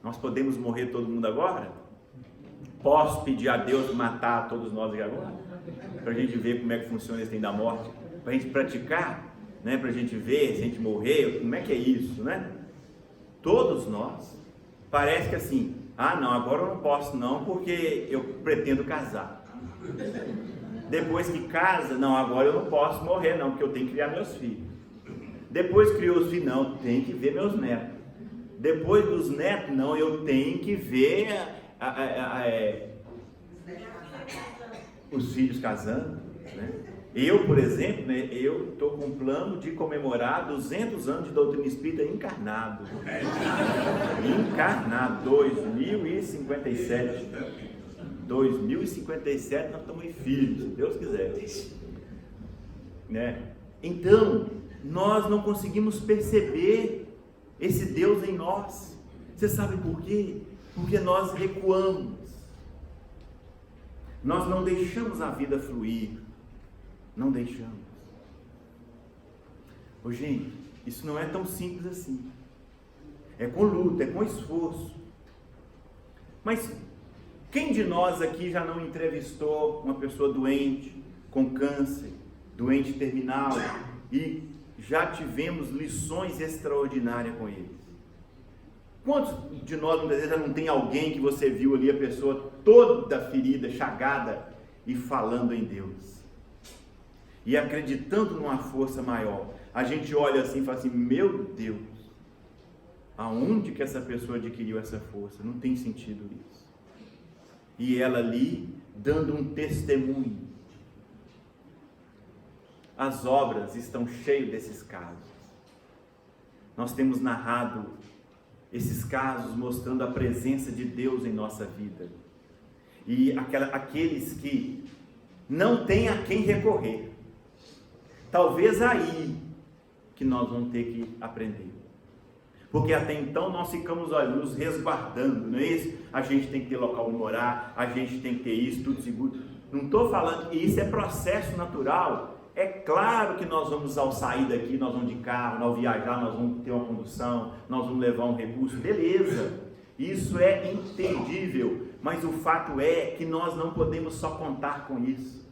Nós podemos morrer todo mundo agora? Posso pedir a Deus matar todos nós aqui agora? Para a gente ver como é que funciona esse trem da morte. Para a gente praticar, né? Para a gente ver se a gente morrer, como é que é isso, né? Todos nós. Parece que assim, não, agora eu não posso não, porque eu pretendo casar. Depois que casa, não, agora eu não posso morrer não, porque eu tenho que criar meus filhos. Depois criou os filhos, não, tem que ver meus netos. Depois dos netos, não, eu tenho que ver os filhos casando, né? Eu, por exemplo, né, eu estou com um plano de comemorar 200 anos de doutrina espírita encarnado. Encarnado, 2057. 2057 nós estamos em filhos, se Deus quiser. Né? Então, nós não conseguimos perceber esse Deus em nós. Você sabe por quê? Porque nós recuamos. Nós não deixamos a vida fluir. Não deixamos. Ô, gente, isso não é tão simples assim. É com luta, é com esforço. Mas quem de nós aqui já não entrevistou uma pessoa doente, com câncer, doente terminal, e já tivemos lições extraordinárias com eles? Quantos de nós muitas vezes já não tem alguém que você viu ali, a pessoa toda ferida, chagada, e falando em Deus? E acreditando numa força maior. A gente olha assim e fala assim, meu Deus, aonde que essa pessoa adquiriu essa força? Não tem sentido isso. E ela ali, dando um testemunho. As obras estão cheias desses casos. Nós temos narrado esses casos mostrando a presença de Deus em nossa vida. E aqueles que não têm a quem recorrer. Talvez aí que nós vamos ter que aprender. Porque até então nós ficamos nos resguardando, não é isso? A gente tem que ter local onde morar, a gente tem que ter isso, tudo seguro. Não estou falando que isso é processo natural. É claro que nós vamos, ao sair daqui, nós vamos de carro, ao viajar, nós vamos ter uma condução, nós vamos levar um recurso, beleza. Isso é entendível, mas o fato é que nós não podemos só contar com isso.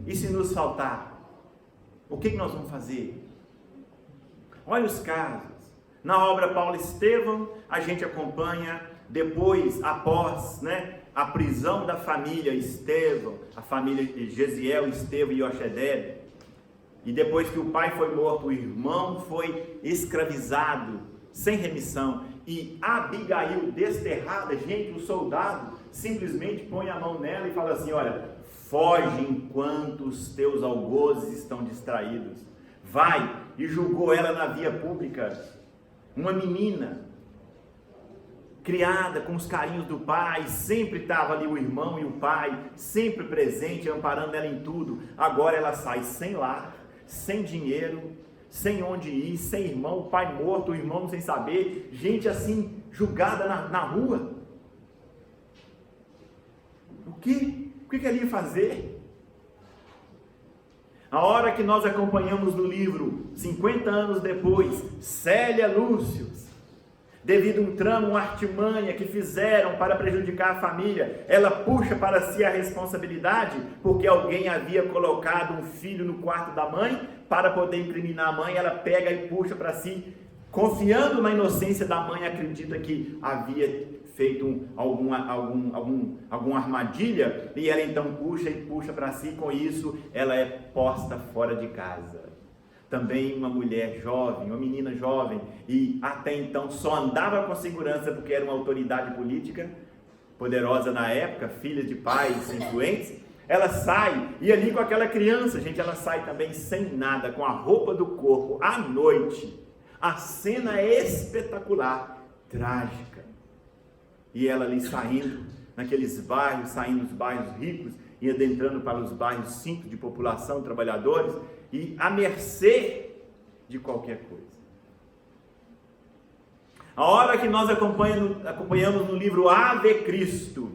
E se nos faltar? O que nós vamos fazer? Olha os casos. Na obra Paulo Estevão, a gente acompanha depois, após, a prisão da família Estevão, a família Gesiel, Estevão e Yoshedeb, e depois que o pai foi morto, o irmão foi escravizado, sem remissão, e Abigail desterrada, gente, o soldado simplesmente põe a mão nela e fala assim, olha, foge enquanto os teus algozes estão distraídos. Vai, e julgou ela na via pública. Uma menina, criada com os carinhos do pai, sempre estava ali o irmão e o pai, sempre presente, amparando ela em tudo. Agora ela sai sem lar, sem dinheiro, sem onde ir, sem irmão, o pai morto, o irmão sem saber, gente assim, julgada na rua. O que ela ia fazer? A hora que nós acompanhamos no livro, 50 anos depois, Célia Lúcius, devido a um trama, uma artimanha que fizeram para prejudicar a família, ela puxa para si a responsabilidade, porque alguém havia colocado um filho no quarto da mãe, para poder incriminar a mãe, ela pega e puxa para si, confiando na inocência da mãe, acredita que havia feito alguma armadilha, e ela então puxa para si, com isso ela é posta fora de casa. Também uma mulher jovem, uma menina jovem, e até então só andava com segurança porque era uma autoridade política poderosa na época, filha de pais influentes, ela sai, e ali com aquela criança, gente, ela sai também sem nada, com a roupa do corpo, à noite. A cena é espetacular, trágica. E ela ali saindo, naqueles bairros, saindo dos bairros ricos, e adentrando para os bairros simples de população, trabalhadores, e à mercê de qualquer coisa. A hora que nós acompanhamos no livro Ave Cristo,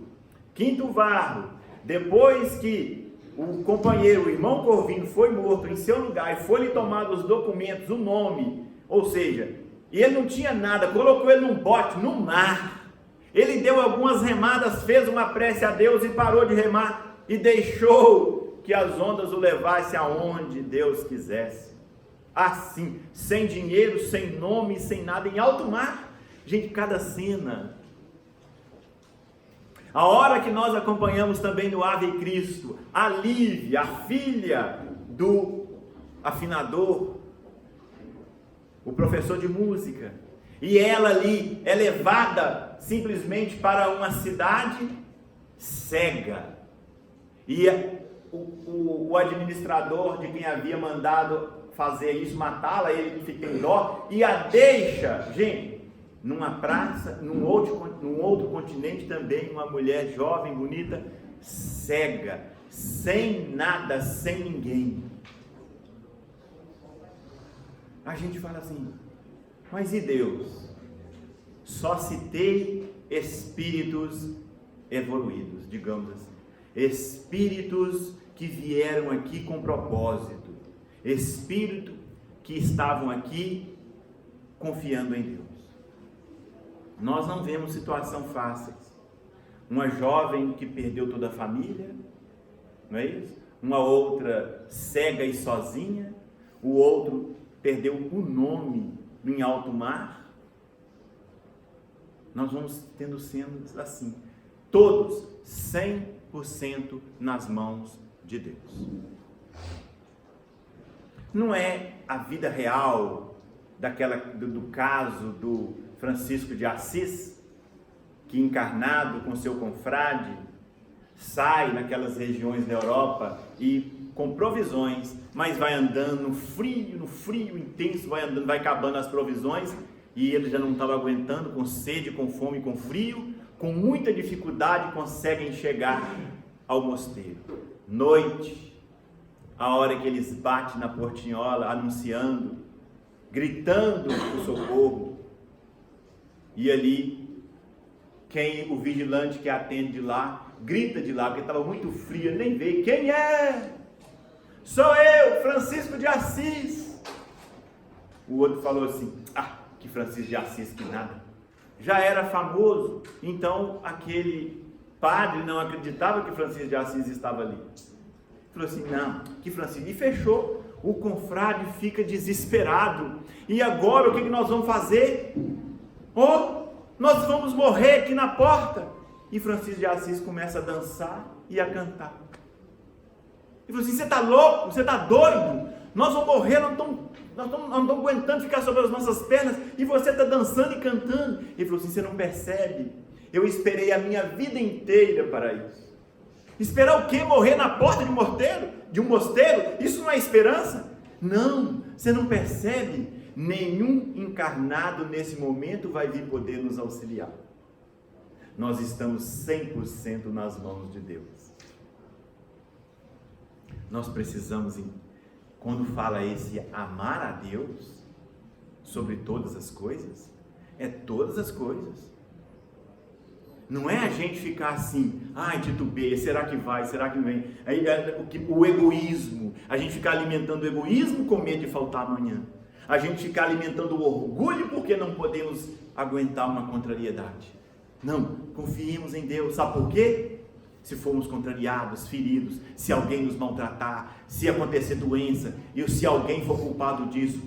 Quinto Varro, depois que o companheiro, o irmão Corvino, foi morto em seu lugar e foi-lhe tomado os documentos, o nome, ou seja, ele não tinha nada, colocou ele num bote, no mar. Ele deu algumas remadas, fez uma prece a Deus e parou de remar e deixou que as ondas o levassem aonde Deus quisesse. Assim, sem dinheiro, sem nome, sem nada, em alto mar. Gente, cada cena. A hora que nós acompanhamos também no Ave Cristo, a Lívia, a filha do afinador, o professor de música, e ela ali é levada simplesmente para uma cidade cega, e o administrador de quem havia mandado fazer isso, matá-la, ele fica em dó, e a deixa, gente, numa praça, num outro continente também, uma mulher jovem, bonita, cega, sem nada, sem ninguém. A gente fala assim, mas e Deus? Só citei espíritos evoluídos, digamos assim. Espíritos que vieram aqui com propósito. Espíritos que estavam aqui confiando em Deus. Nós não vemos situação fáceis. Uma jovem que perdeu toda a família, não é isso? Uma outra cega e sozinha. O outro perdeu o nome em alto mar. Nós vamos tendo cenas assim, todos 100% nas mãos de Deus. Não é a vida real do caso do Francisco de Assis, que encarnado com seu confrade, sai naquelas regiões da Europa e com provisões, mas vai andando no frio intenso, vai andando, vai acabando as provisões, e ele já não estava aguentando, com sede, com fome, com frio, com muita dificuldade conseguem chegar ao mosteiro. Noite, a hora que eles batem na portinhola, anunciando, gritando o socorro, e ali, o vigilante que atende de lá, grita de lá, porque estava muito frio, ele nem veio. Quem é? Sou eu, Francisco de Assis. O outro falou assim, que Francisco de Assis, que nada. Já era famoso, então aquele padre não acreditava que Francisco de Assis estava ali. Falou assim, não, que Francisco, e fechou. O confrade fica desesperado. E agora o que nós vamos fazer? Nós vamos morrer aqui na porta. E Francisco de Assis começa a dançar e a cantar. Ele falou assim, você está louco? Você está doido? Nós vamos morrer, não estamos aguentando ficar sobre as nossas pernas, e você está dançando e cantando. Ele falou assim, você não percebe? Eu esperei a minha vida inteira para isso. Esperar o quê? Morrer na porta de um mosteiro? Isso não é esperança? Não, você não percebe? Nenhum encarnado nesse momento vai vir poder nos auxiliar. Nós estamos 100% nas mãos de Deus. Nós precisamos, quando fala esse amar a Deus sobre todas as coisas, é todas as coisas. Não é a gente ficar assim, titubeia, será que vai, será que não vem? O egoísmo, a gente ficar alimentando o egoísmo com medo de faltar amanhã. A gente fica alimentando o orgulho porque não podemos aguentar uma contrariedade. Não, confiemos em Deus. Sabe por quê? Se formos contrariados, feridos, se alguém nos maltratar, se acontecer doença, e se alguém for culpado disso,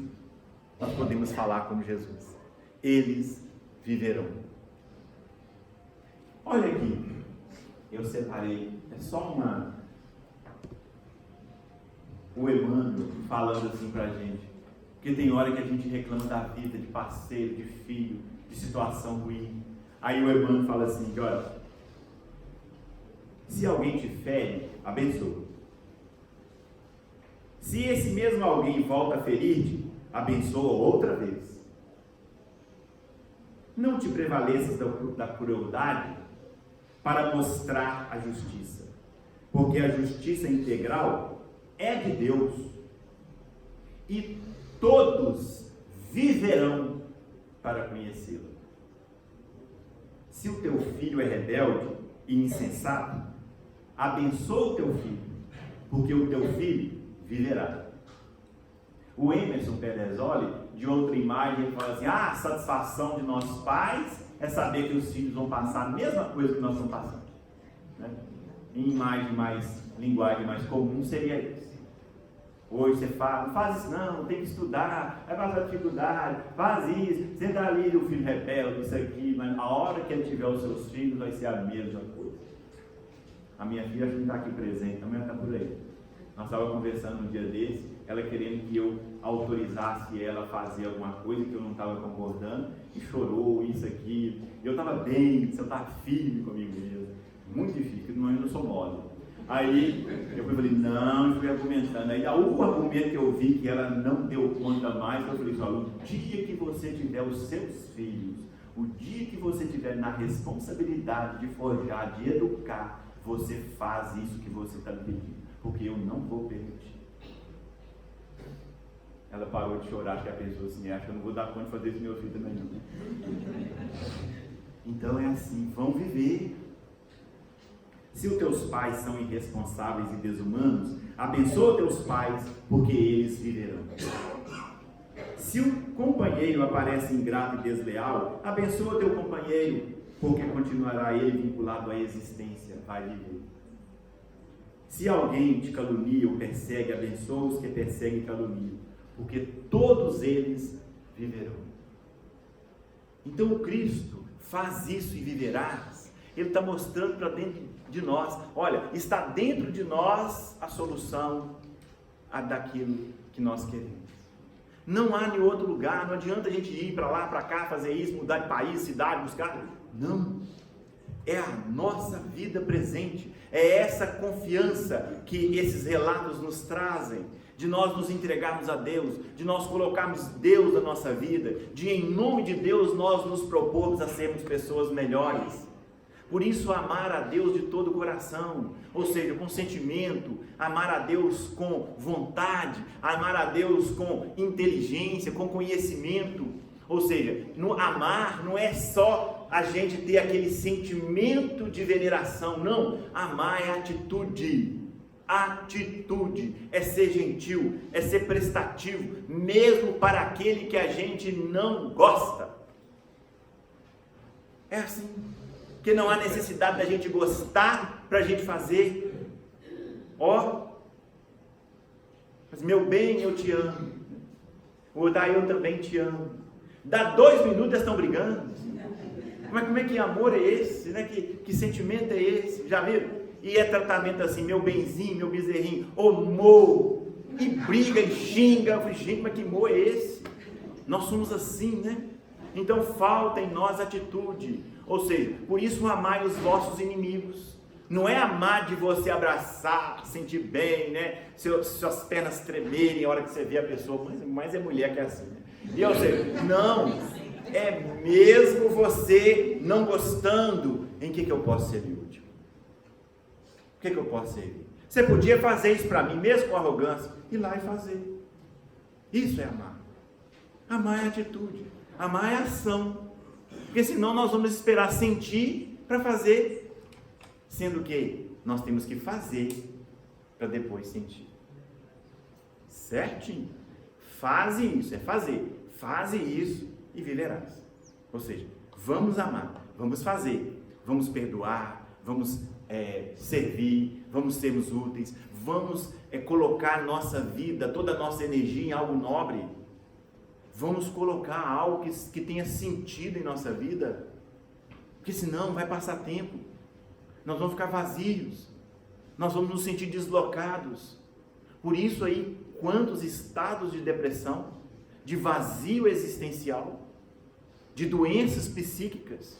nós podemos falar como Jesus. Eles viverão. Olha aqui, eu separei, é só o Emmanuel falando assim pra gente, porque tem hora que a gente reclama da vida, de parceiro, de filho, de situação ruim. Aí o Emmanuel fala assim, que olha, se alguém te fere, abençoa. Se esse mesmo alguém volta a ferir-te, abençoa outra vez. Não te prevaleças da crueldade para mostrar a justiça, porque a justiça integral é de Deus, e todos viverão para conhecê-la. Se o teu filho é rebelde e insensato, abençoa o teu filho, porque o teu filho viverá. O Emerson Pedersoli, de outra imagem, fala assim, a satisfação de nossos pais é saber que os filhos vão passar a mesma coisa que nós estamos passando. Né? Em linguagem mais comum seria isso. Hoje você fala, não faz isso não, tem que estudar, vai passar dificuldade, faz isso, você dá ali o filho rebelde, isso aqui, mas a hora que ele tiver os seus filhos vai ser a mesma coisa. A minha filha acho que não está aqui presente, a minha está por aí. Nós estávamos conversando um dia desse, ela querendo que eu autorizasse ela a fazer alguma coisa que eu não estava concordando, e chorou, isso aqui. Eu estava bem, eu estava firme comigo mesmo. Muito difícil, porque eu não sou mole. Aí eu falei, não, eu fui argumentando. Aí o argumento que eu vi que ela não deu conta mais, eu falei, olha, o dia que você tiver os seus filhos, o dia que você tiver na responsabilidade de forjar, de educar, você faz isso que você está me pedindo, porque eu não vou permitir. Ela parou de chorar, acho que a pessoa assim, acha que eu não vou dar conta de fazer isso no meu filho também não. Então é assim, vão viver. Se os teus pais são irresponsáveis e desumanos, abençoa teus pais, porque eles viverão. Se o companheiro aparece ingrato e desleal, abençoa teu companheiro, porque continuará ele vinculado à existência, vai viver. Se alguém te calunia ou persegue, abençoa os que perseguem e caluniam, porque todos eles viverão. Então o Cristo faz isso e viverás. Ele está mostrando para dentro de nós, olha, está dentro de nós a solução daquilo que nós queremos. Não há em outro lugar, não adianta a gente ir para lá, para cá, fazer isso, mudar de país, cidade, buscar. Não. É a nossa vida presente, é essa confiança que esses relatos nos trazem, de nós nos entregarmos a Deus, de nós colocarmos Deus na nossa vida, de em nome de Deus nós nos propormos a sermos pessoas melhores. Por isso amar a Deus de todo o coração, ou seja, com sentimento, amar a Deus com vontade, amar a Deus com inteligência, com conhecimento, ou seja, no amar não é só a gente ter aquele sentimento de veneração, não, amar é atitude. Atitude é ser gentil, é ser prestativo, mesmo para aquele que a gente não gosta. É assim, porque não há necessidade da gente gostar para a gente fazer. Mas meu bem, eu te amo. Ou eu também te amo. Dá 2 minutos eles estão brigando. Mas como é que amor é esse? Né? Que sentimento é esse? Já viram? E é tratamento assim, meu benzinho, meu bezerrinho, mo, e briga e xinga. Eu falei, gente, mas que mo é esse? Nós somos assim, né? Então falta em nós atitude, ou seja, por isso amai os vossos inimigos. Não é amar de você abraçar, sentir bem, né? Suas pernas tremerem a hora que você vê a pessoa, mas é mulher que é assim, né? E ou seja, não, é mesmo você não gostando, em que eu posso ser útil? O que eu posso servir? Você podia fazer isso para mim, mesmo com arrogância, ir lá e fazer. Isso é amar. Amar é atitude, amar é ação. Porque senão nós vamos esperar sentir para fazer, sendo que nós temos que fazer para depois sentir. Certinho? faze isso, é fazer. Faze isso e viverás. Ou seja, vamos amar, vamos fazer, vamos perdoar, vamos servir, vamos sermos úteis, vamos colocar nossa vida, toda a nossa energia em algo nobre. Vamos colocar algo que tenha sentido em nossa vida, porque senão vai passar tempo, nós vamos ficar vazios, nós vamos nos sentir deslocados. Por isso aí, quantos estados de depressão, de vazio existencial, de doenças psíquicas,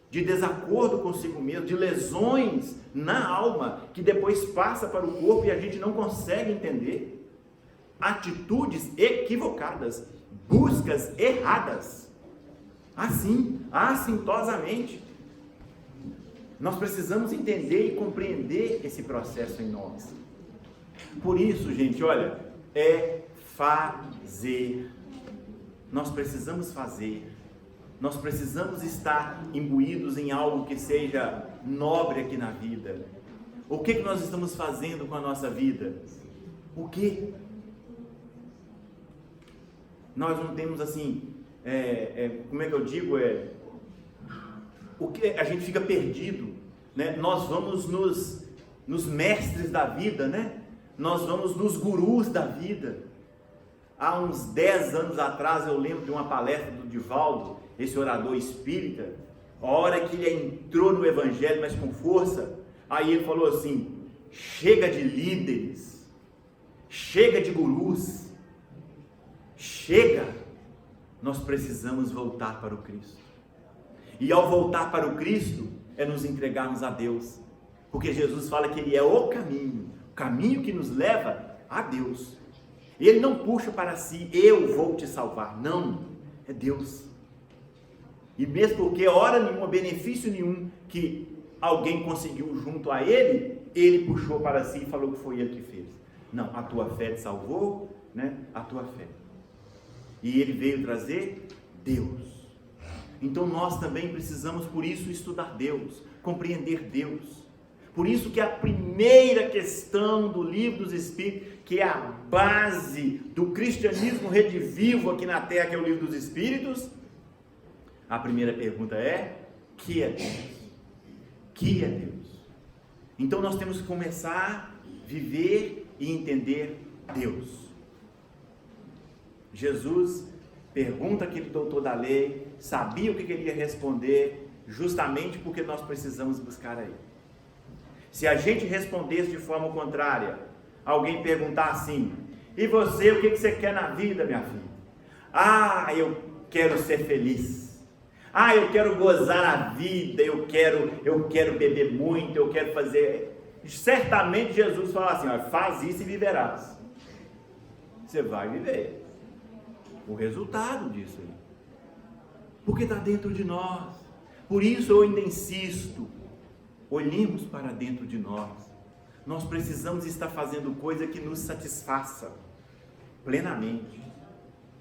de desacordo consigo mesmo, de lesões na alma, que depois passa para o corpo e a gente não consegue entender. Atitudes equivocadas, buscas erradas, assim, assintosamente. Nós precisamos entender e compreender esse processo em nós. Por isso, gente, olha, é fazer. Nós precisamos fazer. Nós precisamos estar imbuídos em algo que seja nobre aqui na vida. O que nós estamos fazendo com a nossa vida? O que? Nós não temos assim, como é que eu digo? O que a gente fica perdido, né? Nós vamos nos mestres da vida, né? Nós vamos nos gurus da vida. Há uns 10 anos atrás eu lembro de uma palestra do Divaldo, esse orador espírita. A hora que ele entrou no evangelho, mas com força, aí ele falou assim: chega de líderes, chega de gurus, chega, nós precisamos voltar para o Cristo. E ao voltar para o Cristo, é nos entregarmos a Deus, porque Jesus fala que Ele é o caminho que nos leva a Deus. Ele não puxa para si, eu vou te salvar, não, é Deus. E mesmo porque hora nenhuma, benefício nenhum que alguém conseguiu junto a Ele, Ele puxou para si e falou que foi Ele que fez. Não, a tua fé te salvou, né? A tua fé. E Ele veio trazer Deus. Então nós também precisamos, por isso, estudar Deus, compreender Deus. Por isso que a primeira questão do Livro dos Espíritos, que é a base do cristianismo redivivo aqui na Terra, que é o Livro dos Espíritos, a primeira pergunta é: que é Deus? Que é Deus? Então nós temos que começar a viver e entender Deus. Jesus pergunta aquele doutor da lei, sabia o que ele ia responder, justamente porque nós precisamos buscar a Ele. Se a gente respondesse de forma contrária, alguém perguntar assim: e você, o que você quer na vida, minha filha? Ah, eu quero ser feliz. Ah, eu quero gozar a vida, eu quero beber muito, eu quero fazer... Certamente Jesus fala assim: ó, faz isso e viverás. Você vai viver. O resultado disso aí. Porque está dentro de nós. Por isso eu ainda insisto, olhemos para dentro de nós. Nós precisamos estar fazendo coisa que nos satisfaça plenamente,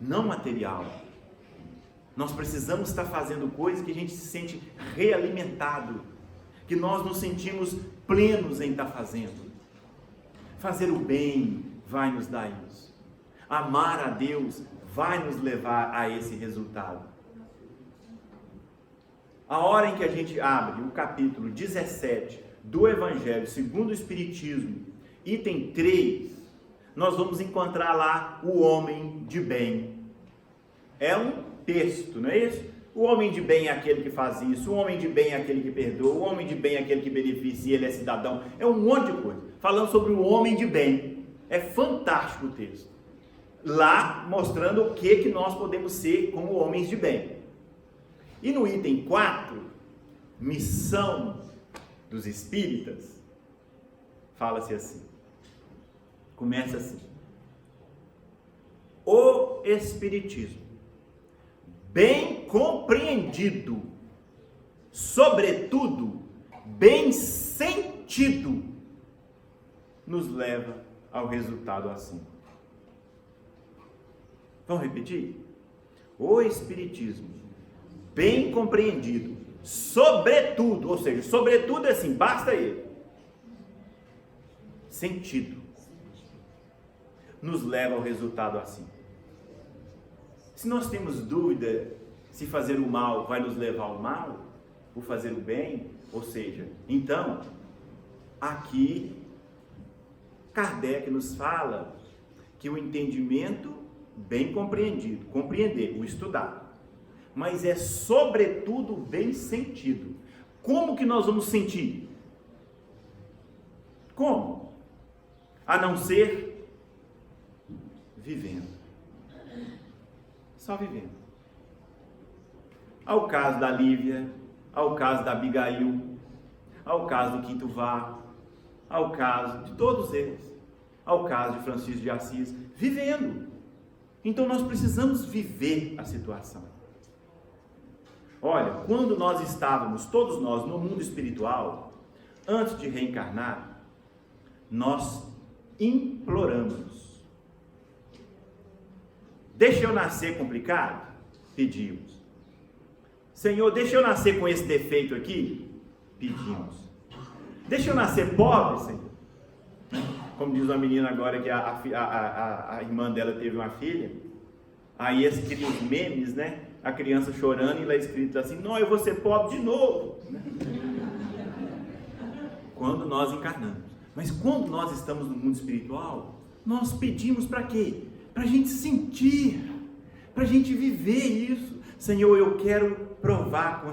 não material. Nós precisamos estar fazendo coisa que a gente se sente realimentado, que nós nos sentimos plenos em estar fazendo. Fazer o bem vai nos dar isso. Amar a Deus vai nos levar a esse resultado. A hora em que a gente abre o capítulo 17 do Evangelho segundo o Espiritismo, item 3, nós vamos encontrar lá o homem de bem. É um texto, não é isso? O homem de bem é aquele que faz isso, o homem de bem é aquele que perdoa, o homem de bem é aquele que beneficia, ele é cidadão. É um monte de coisa, falando sobre o homem de bem. É fantástico o texto. Lá mostrando o que nós podemos ser como homens de bem. E no item 4, missão dos espíritas, fala-se assim, começa assim: o espiritismo, bem compreendido, sobretudo bem sentido, nos leva ao resultado assim. Vamos repetir? O espiritismo, bem compreendido, sobretudo, ou seja, sobretudo é assim, basta ele, sentido, nos leva ao resultado assim. Se nós temos dúvida se fazer o mal vai nos levar ao mal, ou fazer o bem, ou seja, então, aqui, Kardec nos fala que o entendimento bem compreendido, compreender, o estudar, mas é sobretudo bem sentido. Como que nós vamos sentir? Como? A não ser vivendo. Só vivendo. Ao caso da Lívia, ao caso da Abigail, ao caso do Quinto Vá, ao caso de todos eles, ao caso de Francisco de Assis, vivendo. Então nós precisamos viver a situação. Olha, quando nós estávamos, todos nós, no mundo espiritual, antes de reencarnar, nós imploramos. Deixa eu nascer complicado? Pedimos. Senhor, deixa eu nascer com esse defeito aqui? Pedimos. Deixa eu nascer pobre, Senhor. Como diz uma menina agora que a irmã dela teve uma filha, aí eles criam os memes, né? A criança chorando e lá escrito assim, não, eu vou ser pobre de novo. Quando nós encarnamos. Mas quando nós estamos no mundo espiritual, nós pedimos para quê? Para a gente sentir, para a gente viver isso. Senhor, eu quero provar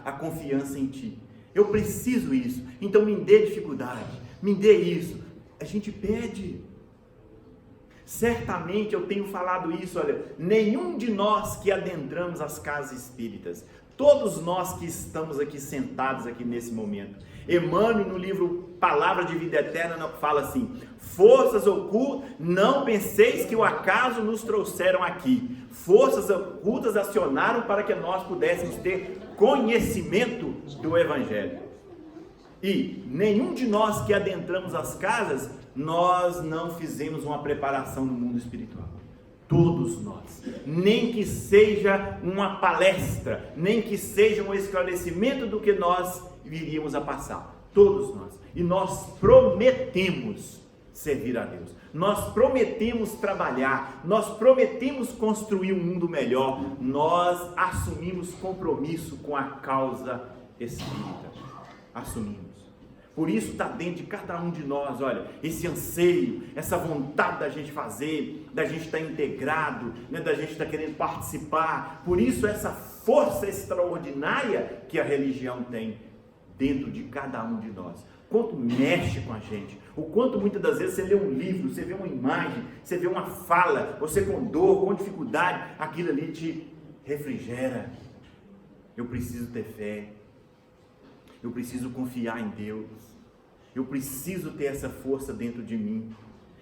a confiança em Ti. Eu preciso isso. Então me dê dificuldade, me dê isso. A gente pede. Certamente eu tenho falado isso, olha, nenhum de nós que adentramos as casas espíritas, todos nós que estamos aqui sentados aqui nesse momento, Emmanuel no livro Palavra de Vida Eterna fala assim, forças ocultas, não penseis que o acaso nos trouxeram aqui, forças ocultas acionaram para que nós pudéssemos ter conhecimento do Evangelho. E nenhum de nós que adentramos as casas, nós não fizemos uma preparação no mundo espiritual. Todos nós. Nem que seja uma palestra, nem que seja um esclarecimento do que nós viríamos a passar. Todos nós. E nós prometemos servir a Deus. Nós prometemos trabalhar. Nós prometemos construir um mundo melhor. Nós assumimos compromisso com a causa espírita. Assumimos. Por isso está dentro de cada um de nós, olha, esse anseio, essa vontade da gente fazer, da gente estar integrado, né, da gente estar querendo participar. Por isso essa força extraordinária que a religião tem dentro de cada um de nós. Quanto mexe com a gente, o quanto muitas das vezes você lê um livro, você vê uma imagem, você vê uma fala, você com dor, com dificuldade, aquilo ali te refrigera. Eu preciso ter fé. Eu preciso confiar em Deus. Eu preciso ter essa força dentro de mim.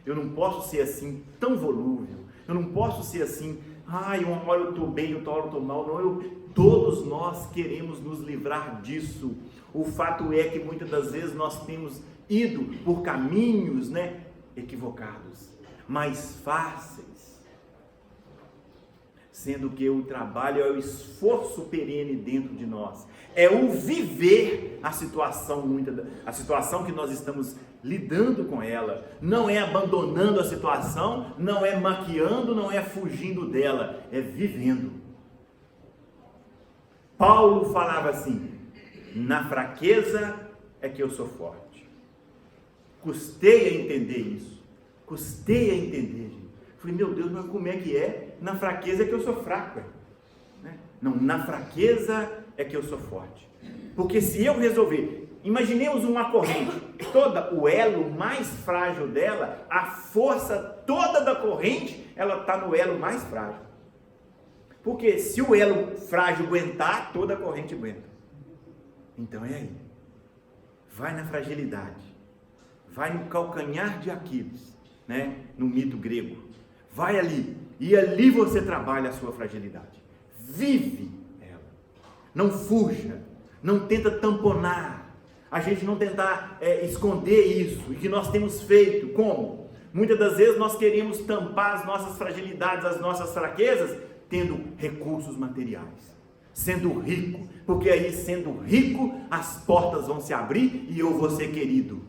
Eu não posso ser assim, tão volúvel. Eu não posso ser assim, uma hora eu estou bem, outra hora eu estou mal. Não, todos nós queremos nos livrar disso. O fato é que muitas das vezes nós temos ido por caminhos, né, equivocados, mais fáceis. Sendo que o trabalho é o esforço perene dentro de nós. É o viver a situação que nós estamos lidando com ela. Não é abandonando a situação, não é maquiando, não é fugindo dela, é vivendo. Paulo falava assim, na fraqueza é que eu sou forte. Custei a entender isso. Custei a entender, gente. Falei, meu Deus, mas como é que é? Na fraqueza é que eu sou fraco. Né? Não, na fraqueza é que eu sou forte. Porque se eu resolver, imaginemos uma corrente, o elo mais frágil dela, a força toda da corrente, ela está no elo mais frágil. Porque se o elo frágil aguentar, toda a corrente aguenta. Então é aí. Vai na fragilidade. Vai no calcanhar de Aquiles, né? No mito grego. Vai ali. E ali você trabalha a sua fragilidade. Vive ela. Não fuja. Não tenta tamponar. A gente não tentar esconder isso. E que nós temos feito. Como? Muitas das vezes nós queremos tampar as nossas fragilidades, as nossas fraquezas, tendo recursos materiais. Sendo rico. Porque aí, sendo rico, as portas vão se abrir e eu vou ser querido.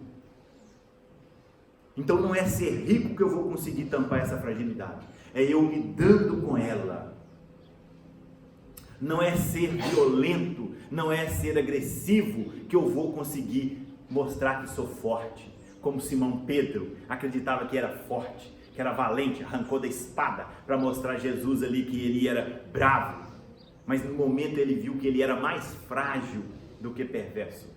Então não é ser rico que eu vou conseguir tampar essa fragilidade. é eu lidando com ela. Não é ser violento, não é ser agressivo que eu vou conseguir mostrar que sou forte. Como Simão Pedro acreditava que era forte, que era valente, arrancou da espada para mostrar a Jesus ali que ele era bravo. Mas no momento ele viu que ele era mais frágil do que perverso.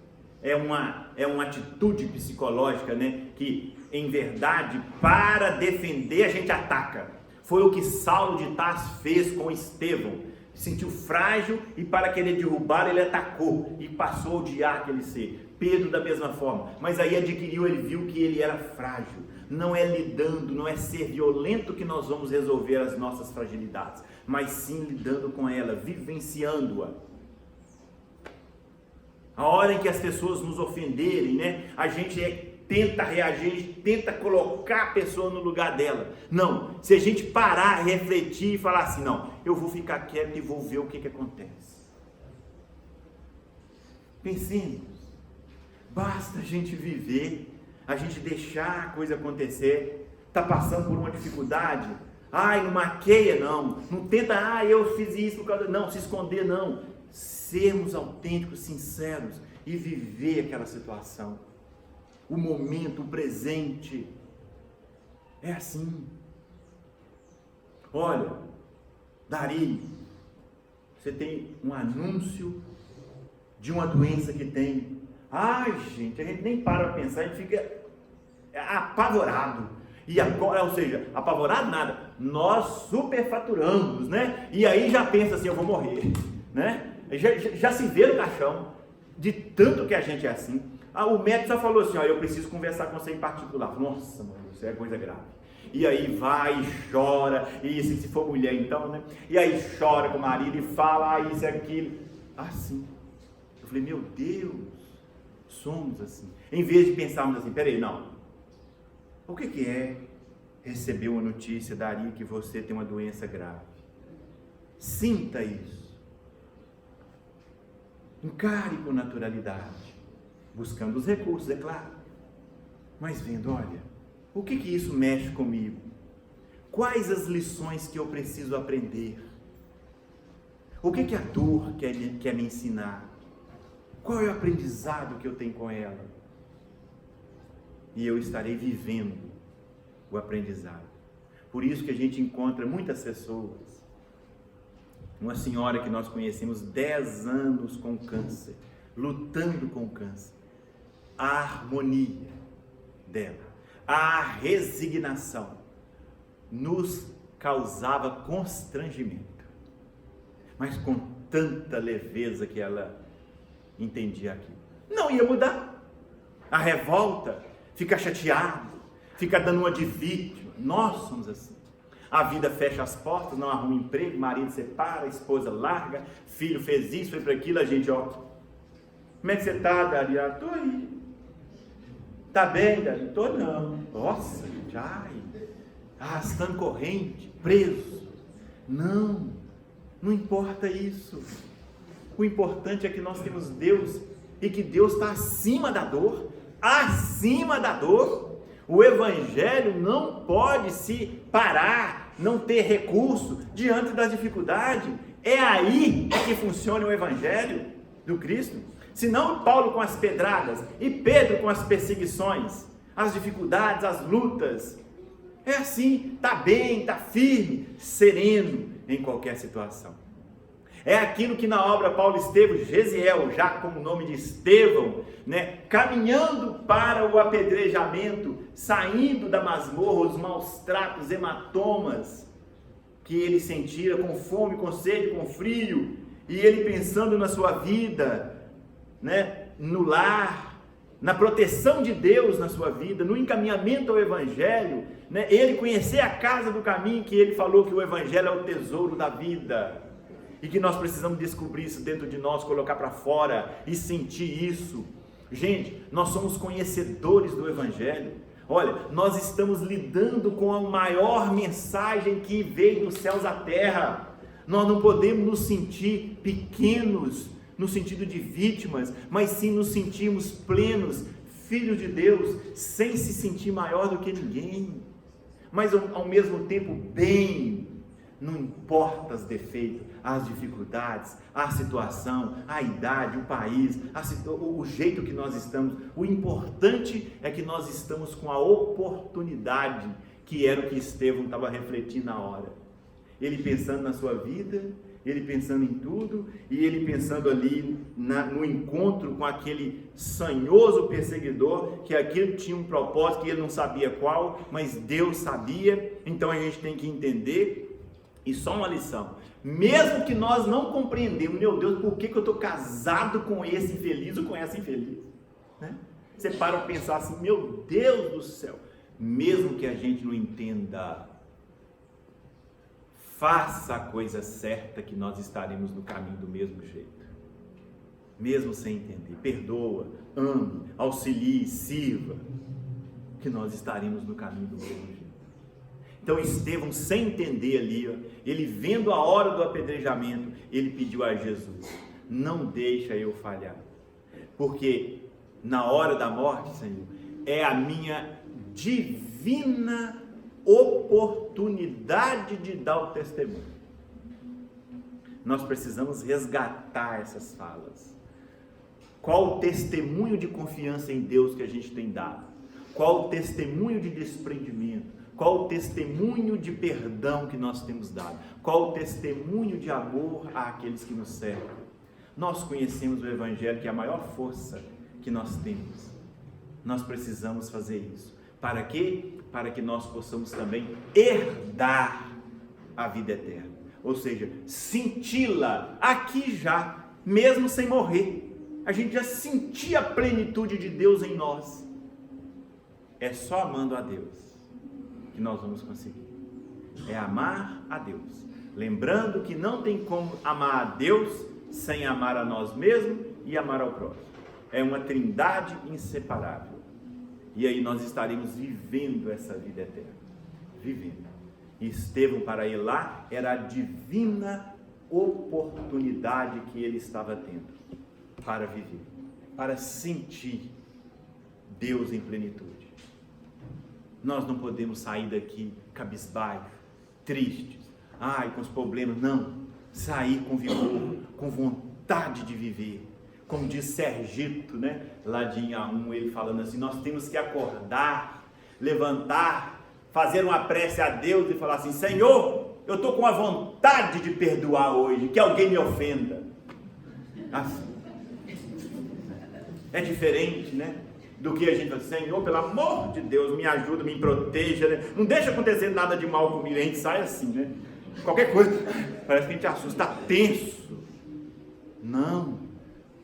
É uma atitude psicológica, né? Que em verdade, para defender a gente ataca. Foi o que Saulo de Tarso fez com Estevão. Se sentiu frágil e para querer derrubar ele atacou e passou a odiar aquele ser. Pedro da mesma forma, mas aí ele viu que ele era frágil. Não é lidando, não é ser violento que nós vamos resolver as nossas fragilidades, mas sim lidando com ela, vivenciando-a. A hora em que as pessoas nos ofenderem, né, a gente tenta reagir, a gente tenta colocar a pessoa no lugar dela. Não, se a gente parar, refletir e falar assim, não, eu vou ficar quieto e vou ver o que acontece. Pensemos, basta a gente viver, a gente deixar a coisa acontecer. Está passando por uma dificuldade, não maqueia não tenta, eu fiz isso por causa, não, se esconder não, sermos autênticos, sinceros e viver aquela situação, o momento, o presente, é assim. Olha, Dari, você tem um anúncio de uma doença que tem, gente, a gente nem para pensar, a gente fica apavorado. E agora, ou seja, apavorado nada, nós superfaturamos, né? E aí já pensa assim, eu vou morrer, né? Já se vê no caixão, de tanto que a gente é assim. O médico já falou assim, eu preciso conversar com você em particular. Nossa, mano, isso é coisa grave. E aí vai e chora, e se for mulher então, né? E aí chora com o marido e fala, isso e aquilo. Assim. Eu falei, meu Deus, somos assim. Em vez de pensarmos assim, peraí, não. O que é receber uma notícia, Dari, que você tem uma doença grave? Sinta isso. Encare com naturalidade, buscando os recursos, é claro, mas vendo, olha, o que isso mexe comigo? Quais as lições que eu preciso aprender? O que a dor quer me ensinar? Qual é o aprendizado que eu tenho com ela? E eu estarei vivendo o aprendizado. Por isso que a gente encontra muitas pessoas. Uma senhora que nós conhecemos 10 anos com câncer, lutando com o câncer. A harmonia dela, a resignação nos causava constrangimento, mas com tanta leveza que ela entendia aquilo. Não ia mudar. A revolta, fica chateado, fica dando uma de vítima. Nós somos assim. A vida fecha as portas, não arruma emprego, marido separa, esposa larga, filho fez isso, foi para aquilo, a gente, como é que você está, Dari? Estou aí. Está bem, Dari? Estou não. Nossa, gente, arrastando corrente, preso. Não importa isso. O importante é que nós temos Deus e que Deus está acima da dor. Acima da dor. O Evangelho não pode se parar, não ter recurso diante das dificuldades. É aí que funciona o Evangelho do Cristo. Senão Paulo com as pedradas e Pedro com as perseguições, as dificuldades, as lutas. É assim, está bem, está firme, sereno em qualquer situação. É aquilo que na obra Paulo esteve, Gesiel, já com o nome de Estevão, né, caminhando para o apedrejamento, saindo da masmorra, os maus tratos, hematomas que ele sentia, com fome, com sede, com frio, e ele pensando na sua vida, né, no lar, na proteção de Deus na sua vida, no encaminhamento ao Evangelho, né, ele conhecer a casa do caminho, que ele falou que o Evangelho é o tesouro da vida. E que nós precisamos descobrir isso dentro de nós, colocar para fora e sentir isso. Gente, nós somos conhecedores do Evangelho. Olha, nós estamos lidando com a maior mensagem que veio dos céus à terra. Nós não podemos nos sentir pequenos, no sentido de vítimas, mas sim nos sentirmos plenos, filhos de Deus, sem se sentir maior do que ninguém. Mas ao mesmo tempo bem importa os defeitos, as dificuldades, a situação, a idade, o país, o jeito que nós estamos. O importante é que nós estamos com a oportunidade, que era o que Estevão estava refletindo na hora. Ele pensando na sua vida, ele pensando em tudo, e ele pensando ali no encontro com aquele sanhoso perseguidor, que aquele tinha um propósito que ele não sabia qual, mas Deus sabia. Então a gente tem que entender. E só uma lição, mesmo que nós não compreendemos, meu Deus, por que eu estou casado com esse infeliz ou com essa infeliz? Né? Você para para pensar assim, meu Deus do céu, mesmo que a gente não entenda, faça a coisa certa que nós estaremos no caminho do mesmo jeito. Mesmo sem entender, perdoa, ame, auxilie, sirva, que nós estaremos no caminho do mesmo jeito. Então Estevão, sem entender ali, ele vendo a hora do apedrejamento, ele pediu a Jesus, não deixa eu falhar, porque na hora da morte, Senhor, é a minha divina oportunidade de dar o testemunho. Nós precisamos resgatar essas falas. Qual o testemunho de confiança em Deus que a gente tem dado? Qual o testemunho de desprendimento? Qual o testemunho de perdão que nós temos dado? Qual o testemunho de amor àqueles que nos servem? Nós conhecemos o Evangelho, que é a maior força que nós temos. Nós precisamos fazer isso. Para quê? Para que nós possamos também herdar a vida eterna. Ou seja, senti-la aqui já, mesmo sem morrer. A gente já sentia a plenitude de Deus em nós. É só amando a Deus que nós vamos conseguir. É amar a Deus, lembrando que não tem como amar a Deus sem amar a nós mesmos e amar ao próximo. É uma trindade inseparável. E aí nós estaremos vivendo essa vida eterna. Vivendo. E Estevão, para ir lá, era a divina oportunidade que ele estava tendo para viver, para sentir Deus em plenitude. Nós não podemos sair daqui cabisbaixo, tristes, com os problemas, não. Sair com vigor, com vontade de viver. Como diz Sergito, né? Lá de Inhaúma, ele falando assim, nós temos que acordar, levantar, fazer uma prece a Deus e falar assim, Senhor, eu estou com a vontade de perdoar hoje, que alguém me ofenda. Assim. É diferente, né? Do que a gente fala, Senhor, pelo amor de Deus, me ajuda, me proteja, né? Não deixa acontecer nada de mal comigo. A gente sai assim, né? Qualquer coisa, parece que a gente assusta, está tenso. Não,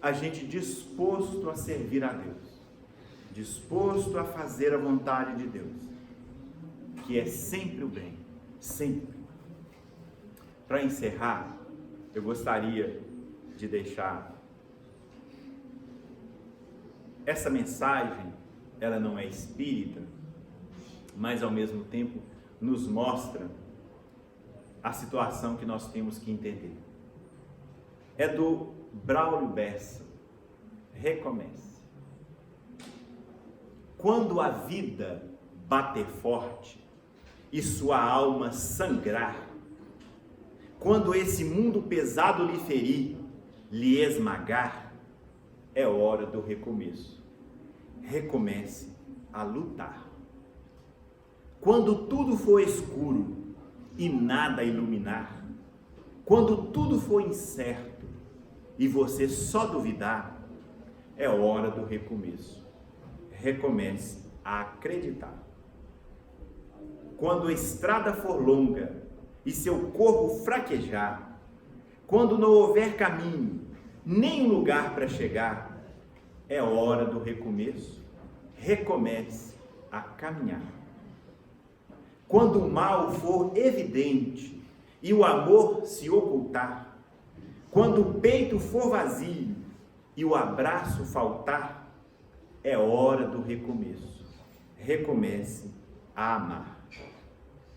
a gente disposto a servir a Deus, disposto a fazer a vontade de Deus, que é sempre o bem, sempre. Para encerrar, eu gostaria de deixar essa mensagem. Ela não é espírita, mas ao mesmo tempo nos mostra a situação que nós temos que entender. É do Braulio Bessa. Recomece. Quando a vida bater forte e sua alma sangrar, quando esse mundo pesado lhe ferir, lhe esmagar, é hora do recomeço. Recomece a lutar. Quando tudo for escuro e nada iluminar, quando tudo for incerto e você só duvidar, é hora do recomeço. Recomece a acreditar. Quando a estrada for longa e seu corpo fraquejar, quando não houver caminho, nem lugar para chegar, é hora do recomeço. Recomece a caminhar. Quando o mal for evidente e o amor se ocultar, quando o peito for vazio e o abraço faltar, é hora do recomeço. Recomece a amar.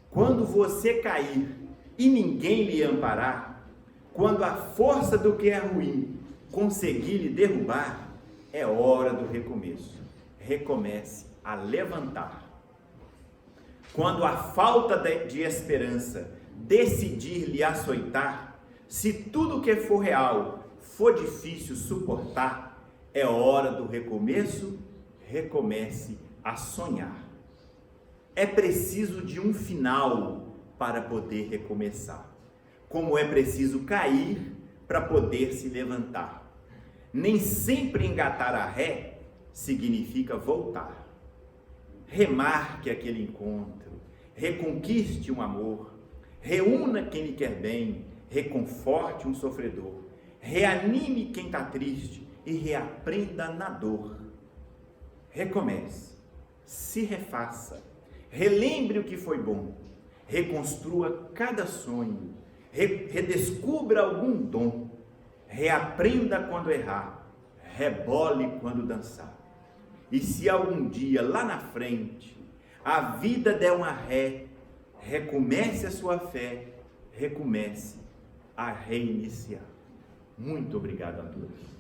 Quando você cair e ninguém lhe amparar, quando a força do que é ruim conseguir lhe derrubar, é hora do recomeço. Recomece a levantar. Quando a falta de esperança decidir lhe açoitar, se tudo que for real for difícil suportar, é hora do recomeço, recomece a sonhar. É preciso de um final para poder recomeçar, como é preciso cair para poder se levantar. Nem sempre engatar a ré significa voltar. Remarque aquele encontro, reconquiste um amor, reúna quem lhe quer bem, reconforte um sofredor, reanime quem está triste e reaprenda na dor. Recomece, se refaça, relembre o que foi bom, reconstrua cada sonho, redescubra algum dom, reaprenda quando errar, rebole quando dançar. E se algum dia lá na frente a vida der uma ré, recomece a sua fé, recomece a reiniciar. Muito obrigado a todos.